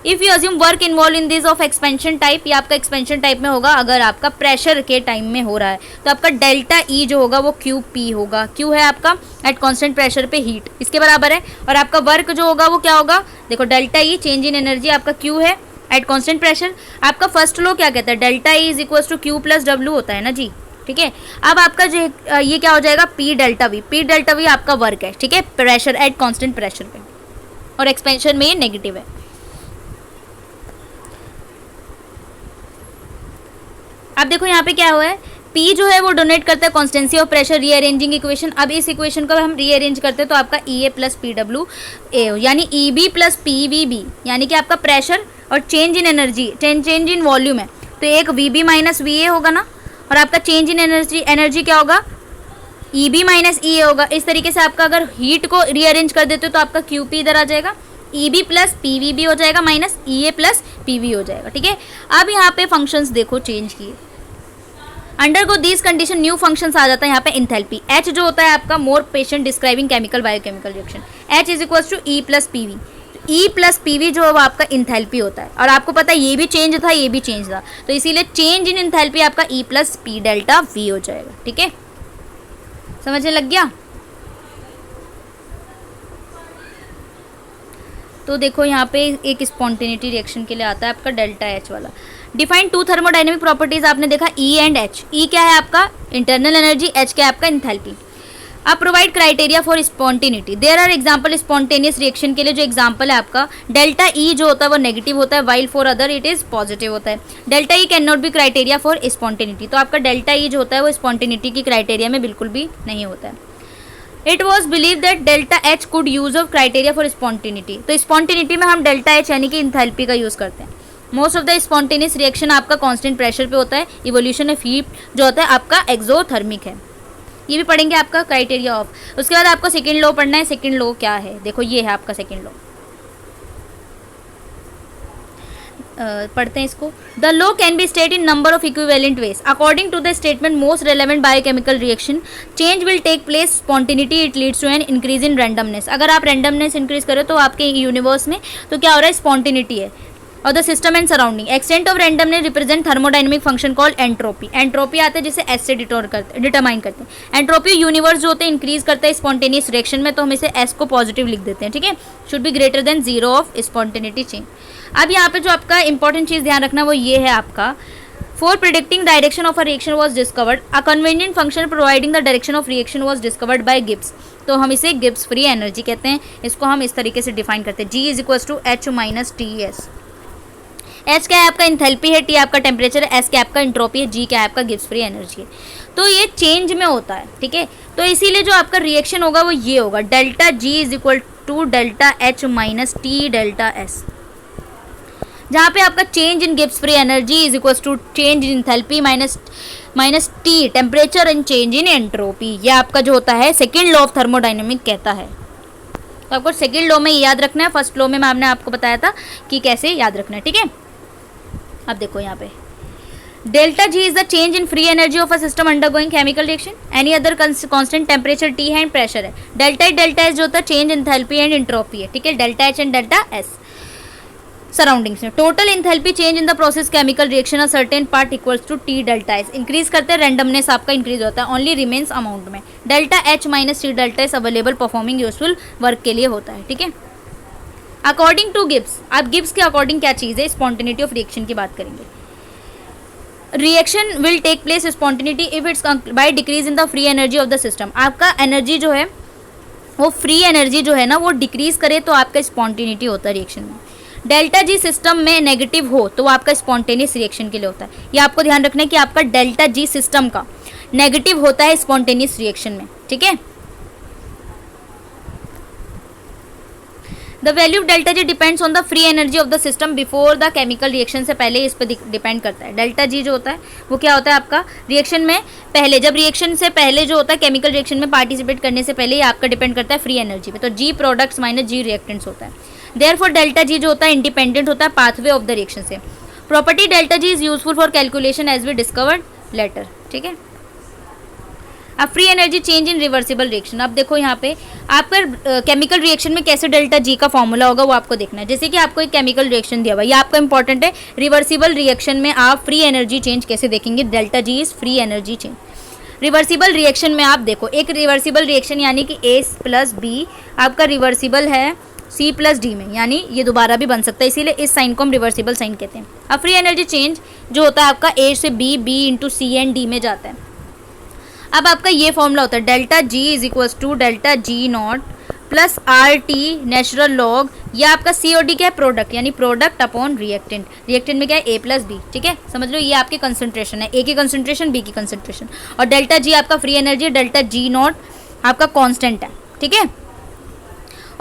If you assume work involve in this of expansion type, या आपका एक्सपेंशन टाइप में होगा अगर आपका प्रेशर के टाइम में हो रहा है, तो आपका डेल्टा ई जो होगा वो क्यू पी होगा। क्यू है आपका एट कांस्टेंट प्रेशर पे हीट, इसके बराबर है, और आपका वर्क जो होगा वो क्या होगा, देखो delta E change in energy आपका क्यू है एट कांस्टेंट प्रेशर। आपका फर्स्ट लॉ क्या कहता है, delta E is equals to Q plus W होता है ना जी, ठीक है। अब आपका जो ये क्या हो जाएगा, P delta we, P delta we आपका वर्क है, ठीक है, प्रेशर एट कांस्टेंट प्रेशर पे, और एक्सपेंशन में ये नेगेटिव है। अब देखो यहाँ पे क्या हुआ है, P जो है वो डोनेट करता है constituency of pressure rearranging equation. अब इस इक्वेशन को हम रीअरेंज करते हैं तो आपका E A plus P W A यानी E B plus P V B, यानी कि आपका प्रेशर और change in energy, change in volume है, तो एक V B minus V A होगा ना, और आपका चेंज इन एनर्जी क्या होगा, ई बी माइनस ई ए होगा। इस तरीके से आपका अगर हीट को रीअरेंज कर देते हो तो आपका क्यू पी इधर आ जाएगा, E B plus P V B हो जाएगा minus E A plus P V हो जाएगा, ठीक है। अब यहाँ पे फंक्शंस देखो चेंज किए, undergo this condition new functions आ जाता है यहाँ पे। इंथैल्पी एच जो होता है आपका more patient describing chemical biochemical reaction, H is equals to E plus P V. E plus P V जो है वो आपका इंथैल्पी होता है, और आपको पता है ये भी चेंज था ये भी चेंज था, तो इसीलिए चेंज इन इंथैल्पी आपका ई प्लस पी डेल्टा वी हो जाएगा, ठीक है, समझने लग गया। तो देखो यहाँ पे एक स्पॉन्टेनिटी रिएक्शन के लिए आता है आपका डेल्टा एच वाला। डिफाइन टू थर्मोडायनेमिक प्रॉपर्टीज आपने देखा ई एंड एच। ई क्या है आपका इंटरनल एनर्जी, एच क्या है आपका इंथैल्पी। आप provide criteria for spontaneity. There are example spontaneous reaction के लिए जो एग्जाम्पल है आपका डेल्टा ई जो होता है वो नेगेटिव होता है, while for other it is positive होता है। Delta E can not be criteria for spontaneity, तो आपका डेल्टा ई जो होता है वो स्पॉन्टेनिटी की क्राइटेरिया में बिल्कुल भी नहीं होता है। It was believe that delta H could use of criteria for spontaneity, तो स्पॉन्टेनिटी में हम डेल्टा एच यानी कि इंथैल्पी का यूज़ करते हैं। Most of the spontaneous reaction आपका कांस्टेंट प्रेशर पे होता है। इवोल्यूशन ऑफ हीट जो होता है आपका एक्सोथर्मिक है, ये भी पढ़ेंगे आपका क्राइटेरिया ऑफ। उसके बाद आपको सेकेंड लॉ पढ़ना है। सेकेंड लॉ क्या है, देखो ये है आपका सेकेंड लॉ। पढ़ते हैं इसको। The law can be state in number of equivalent ways according to the statement most relevant biochemical reaction change will take place spontaneity it leads to an increase in randomness. अगर आप randomness increase करें तो आपके universe में तो क्या हो रहा है, स्पॉन्टेनिटी है। और the system and surrounding extent of randomness represent thermodynamic function called entropy. Entropy आते हैं जिसे एस से डिटरमाइन करते हैं। एंट्रोपी यूनिवर्स जो होते हैं इंक्रीज करता है स्पॉन्टेनियस रिएक्शन में, तो हम इसे एस को पॉजिटिव लिख देते हैं, ठीक है। Should be greater than zero of spontaneity change. अब यहाँ पे जो आपका इंपॉर्टेंट चीज़ ध्यान रखना वो ये है आपका, for predicting direction of a reaction was discovered a convenient function providing the direction of reaction was discovered by Gibbs. तो हम इसे गिब्स फ्री एनर्जी कहते हैं। इसको हम इस तरीके से डिफाइन करते हैं, G is equal to H minus T S. H क्या है आपका इंथैल्पी है, टी आपका टेम्परेचर है, एस क्या आपका इंट्रोपी है, जी क्या है आपका गिब्स फ्री एनर्जी है। तो ये चेंज में होता है, ठीक है। तो इसीलिए जो आपका रिएक्शन होगा वो ये होगा, delta G is equal to delta H minus T delta S, जहाँ पे आपका change in Gibbs free energy is equal to change in enthalpy minus T temperature and change in entropy. ये आपका जो होता है सेकेंड लॉ ऑफ थर्मोडाइनमिक कहता है। तो आपको सेकेंड लॉ में याद रखना है, फर्स्ट लॉ में मैंने आपको बताया था कि कैसे याद रखना है, ठीक है। अब देखो यहाँ पे delta G is the change in free energy of a system undergoing chemical reaction, any other constant temperature T है एंड प्रेशर है। डेल्टा एच जो होता है चेंज इंथैल्पी एंड इंट्रोपी है, ठीक है। Delta H and delta S surroundings में total enthalpy change in the process chemical reaction a certain part equals to T delta S. Increase करते हैं रैंडमनेस आपका इंक्रीज होता है, ओनली रिमेन्स अमाउंट में। Delta H minus T delta S available performing useful work के लिए होता है, ठीक है। अकॉर्डिंग टू गिब्स, आप गिब्स के अकॉर्डिंग क्या चीज़ है, स्पॉन्टेनिटी ऑफ रिएक्शन की बात करेंगे। Reaction will take place spontaneity if it's by decrease in the free energy of the system. आपका एनर्जी जो है वो फ्री एनर्जी जो है ना वो डिक्रीज करे तो आपका स्पॉन्टेनिटी होता है रिएक्शन में। डेल्टा जी सिस्टम में नेगेटिव हो तो वो आपका स्पॉन्टेनियस रिएक्शन के लिए होता है। ये आपको ध्यान रखना है कि आपका डेल्टा जी सिस्टम का नेगेटिव होता है स्पॉन्टेनियस रिएक्शन में, ठीक है। The value of delta G depends on the free energy of the system before the chemical reaction से पहले इस पर डिपेंड करता है। डेल्टा जी जो होता है वो क्या होता है आपका रिएक्शन में पहले, जब रिएक्शन से पहले जो होता है केमिकल रिएक्शन में पार्टिसिपेट करने से पहले ये आपका डिपेंड करता है फ्री एनर्जी पे। तो जी प्रोडक्ट्स माइनस जी रिएक्टेंट्स होता है। देयरफॉर डेल्टा जी जो होता है इंडिपेंडेंट होता है पाथवे ऑफ द रिएक्शन से। Property delta G is useful for calculation as we discovered later, ठीक है। अब free energy change in reversible reaction. अब देखो यहाँ पे आपका केमिकल रिएक्शन में कैसे डेल्टा जी का फॉर्मूला होगा वो आपको देखना है। जैसे कि आपको एक केमिकल रिएक्शन दिया हुआ है, ये आपका इंपॉर्टेंट है। रिवर्सिबल रिएक्शन में आप फ्री एनर्जी चेंज कैसे देखेंगे, delta G is free energy change. Reversible reaction में आप देखो एक रिवर्सिबल रिएक्शन यानी कि ए प्लस बी आपका रिवर्सिबल है सी प्लस डी में, यानी ये दोबारा भी बन सकता है, इसीलिए इस साइन को हम रिवर्सिबल साइन कहते हैं। अब फ्री एनर्जी चेंज जो होता है आपका ए से B, B into C and D में जाता है। अब आपका ये फॉर्मूला होता है delta G is equals to delta G not plus R T natural log, या आपका सी और डी क्या है प्रोडक्ट, यानी प्रोडक्ट अपॉन रिएक्टेंट। रिएक्टेंट में क्या है ए प्लस बी, ठीक है। समझ लो ये आपकी कंसंट्रेशन है, ए की कंसंट्रेशन बी की कंसंट्रेशन, और डेल्टा जी आपका फ्री एनर्जी है, डेल्टा जी नॉट आपका कांस्टेंट है, ठीक है।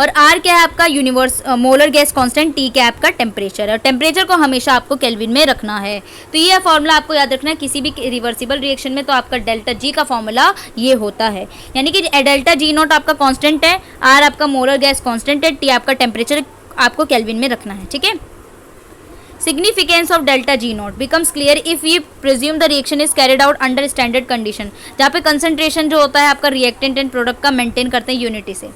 और आर क्या है आपका universe molar gas constant, T क्या है आपका टेम्परेचर है, और टेम्परेचर को हमेशा आपको केल्विन में रखना है। तो ये फॉर्मूला आपको याद रखना है किसी भी रिवर्सिबल रिएक्शन में। तो आपका डेल्टा जी का फॉर्मूला ये होता है, यानी कि डेल्टा जी नॉट आपका कांस्टेंट है, आर आपका मोलर गैस कांस्टेंट है, टी आपका टेम्परेचर आपको केल्विन में रखना है, ठीक है। Significance of delta G not becomes clear if you presume the reaction is carried out under standard condition, जहाँ पे कंसंट्रेशन जो होता है आपका रिएक्टेंट एंड प्रोडक्ट का मेंटेन करते हैं यूनिटी से,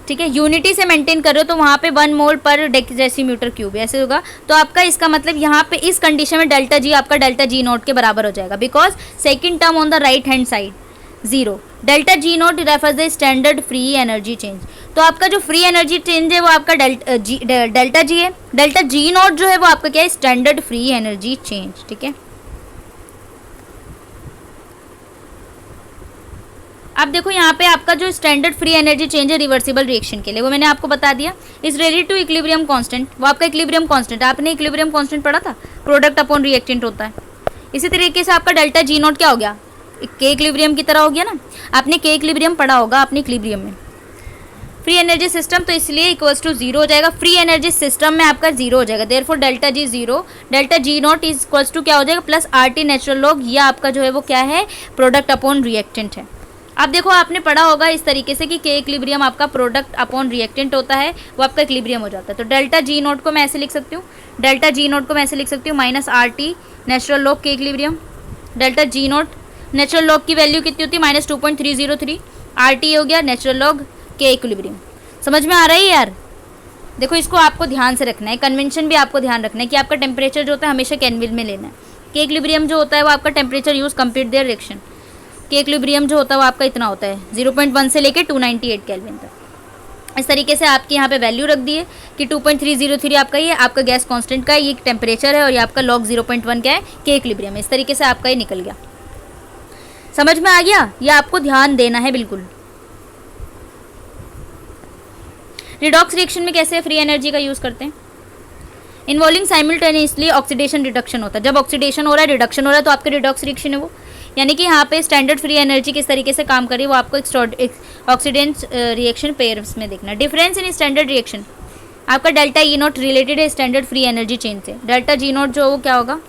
ठीक है। यूनिटी से मेंटेन कर रहे हो तो वहाँ पे 1 मोल पर डेसीमीटर क्यूब ऐसे होगा। तो आपका इसका मतलब यहाँ पे इस कंडीशन में डेल्टा जी आपका डेल्टा जी नॉट के बराबर हो जाएगा, because second term on the right hand side 0। Delta G not refers the standard free energy change. तो आपका जो फ्री एनर्जी चेंज है वो आपका डेल्टा जी है, डेल्टा जी नॉट जो है वो आपका क्या है स्टैंडर्ड फ्री एनर्जी चेंज, ठीक है। अब देखो यहाँ पे आपका जो स्टैंडर्ड फ्री एनर्जी चेंज है रिवर्सिबल रिएक्शन के लिए, वो मैंने आपको बता दिया। Is related to equilibrium constant, वो आपका इक्विलिब्रियम कांस्टेंट, आपने इक्विलिब्रियम कांस्टेंट पढ़ा था, प्रोडक्ट अपॉन रिएक्टेंट होता है। इसी तरीके से आपका डेल्टा जी नॉट क्या हो गया, के इक्विलिब्रियम की तरह हो गया ना, आपने के इक्विलिब्रियम पढ़ा होगा अपने इक्विलिब्रियम में। फ्री एनर्जी सिस्टम तो इसलिए इक्वल्स टू जीरो हो जाएगा, फ्री एनर्जी सिस्टम में आपका जीरो हो जाएगा, therefore delta G zero, delta G not is equals to क्या हो जाएगा, plus R T natural log, ये आपका जो है वो क्या है, प्रोडक्ट अपॉन रिएक्टेंट है। अब देखो आपने पढ़ा होगा इस तरीके से कि के इक्विलिब्रियम आपका प्रोडक्ट अपॉन रिएक्टेंट होता है, वो आपका इक्विलिब्रियम हो जाता है। तो डेल्टा जी नॉट को मैं ऐसे लिख सकती हूँ, डेल्टा जी नॉट को मैं ऐसे लिख सकती हूँ minus R T natural log के equilibrium, delta G naught natural log की वैल्यू कितनी होती है माइनस 2.303, आर टी हो गया नेचुरल लॉग के इक्विलिब्रियम। समझ में आ रहा है यार? देखो इसको आपको ध्यान से रखना है, कन्वेंशन भी आपको ध्यान रखना है कि आपका टेम्परेचर जो होता है हमेशा केल्विन में लेना है। के इक्विलिब्रियम जो होता है वो आपका temperature use complete their reaction, के इक्विलिब्रियम जो होता है वो आपका इतना होता है 0.1 से लेकर 298 केल्विन तक। इस तरीके से आपके यहाँ पे वैल्यू रख दी है कि 2.303 आपका ये आपका गैस कांस्टेंट का ये टेम्परेचर है, और ये आपका लॉग 0.1 क्या है, के इक्विलिब्रियम है। इस तरीके से आपका ये निकल गया। समझ में आ गया? ये आपको ध्यान देना है बिल्कुल। रिडॉक्स रिएक्शन में कैसे फ्री एनर्जी का यूज़ करते हैं, इन्वॉल्विंग साइमल्टेनियसली ऑक्सीडेशन रिडक्शन होता है। जब ऑक्सीडेशन हो रहा है, रिडक्शन हो रहा है, तो आपके रिडॉक्स रिएक्शन है वो, यानी कि यहाँ पे स्टैंडर्ड फ्री एनर्जी किस तरीके से काम करी वो आपको ऑक्सीडेंस रिएक्शन पेयर्स में देखना। डिफरेंस इन स्टैंडर्ड रिएक्शन, आपका डेल्टा ई नॉट रिलेटेड है स्टैंडर्ड फ्री एनर्जी चेंज से। डेल्टा जी नॉट जो वो क्या होगा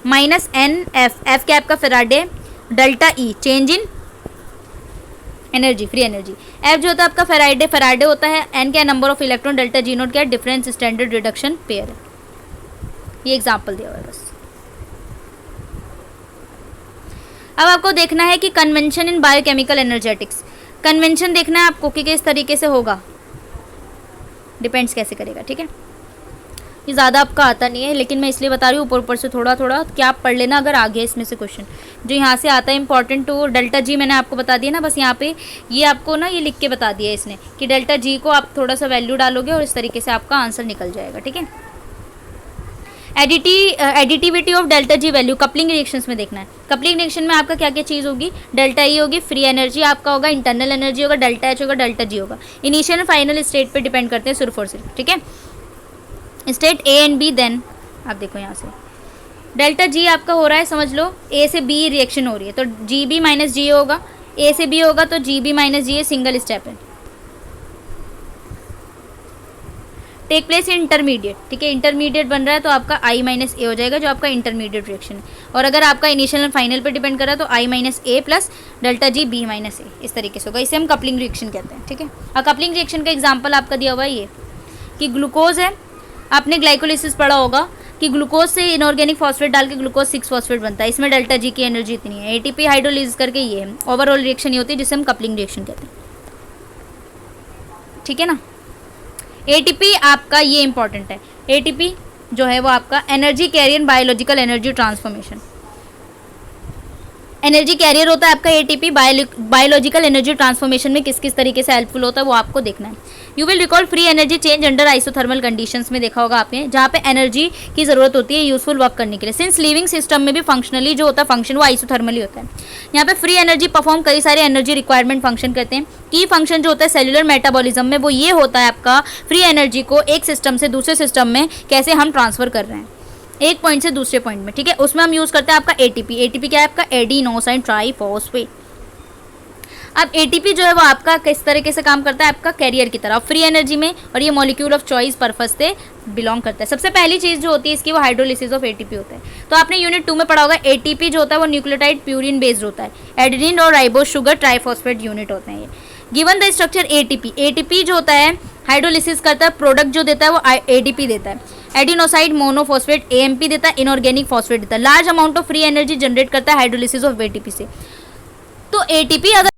माइनस एन एफ, एफ क्या आपका Faraday, delta E change in energy free energy, F जो होता है आपका फेराडे होता है, एन क्या number of electron, delta G note क्या डिफरेंस स्टैंडर्ड रिडक्शन पेयर है। ये एग्जांपल दिया हुआ है बस। अब आपको देखना है कि convention in biochemical energetics, convention देखना है आपको कि किस तरीके से होगा, डिपेंड्स कैसे करेगा। ठीक है, ये ज़्यादा आपका आता नहीं है, लेकिन मैं इसलिए बता रही हूँ ऊपर से थोड़ा थोड़ा क्या आप पढ़ लेना अगर आगे इसमें से क्वेश्चन जो यहाँ से आता है इंपॉर्टेंट। तो डेल्टा जी मैंने आपको बता दिया ना, बस यहाँ पे ये आपको ना ये लिख के बता दिया है इसने कि डेल्टा जी को आप थोड़ा सा वैल्यू डालोगे और इस तरीके से आपका आंसर निकल जाएगा। ठीक है, additivity of delta G value coupling reactions में देखना है। कपलिंग रिएक्शन में आपका क्या क्या चीज़ होगी, डेल्टा ई होगी, फ्री एनर्जी आपका होगा, इंटरनल एनर्जी होगा, डेल्टा एच होगा, डेल्टा जी होगा। इनिशियल एंड फाइनल स्टेट पे डिपेंड करते हैं सिर्फ और सिर्फ। ठीक है, state A and B, then आप देखो यहाँ से डेल्टा जी आपका हो रहा है, समझ लो ए से बी रिएक्शन हो रही है, तो जी बी माइनस जी होगा, ए से बी होगा तो G B minus G A single step है। टेक प्लेस इंटरमीडिएट, ठीक है, इंटरमीडिएट बन रहा है तो आपका आई माइनस ए हो जाएगा जो आपका इंटरमीडिएट रिएक्शन है। और अगर आपका इनिशियल एंड फाइनल पे डिपेंड कर रहा है तो I minus A plus delta G B minus A, इस तरीके से होगा। इसे हम कपलिंग रिएक्शन कहते हैं। ठीक है, और कपलिंग रिएक्शन का एग्जाम्पल आपका दिया हुआ है ये कि ग्लूकोज है, आपने ग्लाइकोलिसिस पढ़ा होगा कि ग्लूकोज से इनऑर्गेनिक फॉस्फेट डाल के ग्लूकोज 6 फॉस्फेट बनता है, इसमें डेल्टा जी की एनर्जी इतनी है। एटीपी हाइड्रोलिसिस करके ये है, ओवरऑल रिएक्शन ये होती है जिसे हम कपलिंग रिएक्शन कहते हैं। ठीक है ना, एटीपी आपका ये इंपॉर्टेंट है, एटीपी जो है वो आपका energy carrier biological energy transformation, energy carrier होता है आपका एटीपी, बायोलॉजिकल एनर्जी ट्रांसफॉर्मेशन में किस किस तरीके से हेल्पफुल होता है वो आपको देखना है। You will recall free energy change under isothermal conditions में देखा होगा आपने, जहाँ पे एनर्जी की जरूरत होती है यूजफुल वर्क करने के लिए। सिंस लिविंग सिस्टम में भी फंक्शनली जो होता है फंक्शन वो आइसोथर्मली होता है। यहाँ पे फ्री एनर्जी परफॉर्म कई सारे एनर्जी रिक्वायरमेंट फंक्शन करते हैं। की फंक्शन जो होता है सेलुलर मेटाबॉलिज्म में वो ये होता है आपका फ्री एनर्जी को एक सिस्टम से दूसरे सिस्टम में कैसे हम ट्रांसफर कर रहे हैं, एक पॉइंट से दूसरे पॉइंट में। ठीक है, उसमें हम यूज़ करते हैं आपका एटीपी। एटीपी क्या है आपका एडिनोसाइन ट्राइफॉस्फेट। अब एटीपी जो है वो आपका किस तरीके से काम करता है, आपका कैरियर की तरह फ्री एनर्जी में, और ये मॉलिक्यूल ऑफ चॉइस पर्पस से बिलोंग करता है। सबसे पहली चीज़ जो होती है इसकी वो हाइड्रोलिसिस ऑफ एटीपी होता है। तो आपने यूनिट 2 में पढ़ा होगा एटीपी जो होता है वो न्यूक्लियोटाइड प्यूरिन बेस्ड होता है, एडेनिन और राइबोस शुगर ट्राइफॉस्फेट यूनिट होते हैं ये। Given the structure ATP, ATP जो होता है हाइड्रोलिसिस करता है, प्रोडक्ट जो देता है वो एडीपी देता है, एडिनोसाइड मोनोफॉस्फेट एएमपी देता है, इनऑर्गेनिक फॉस्फेट देता है। Large amount of free energy generate करता है हाइड्रोलिसिस ऑफ एटीपी से। तो एटीपी अगर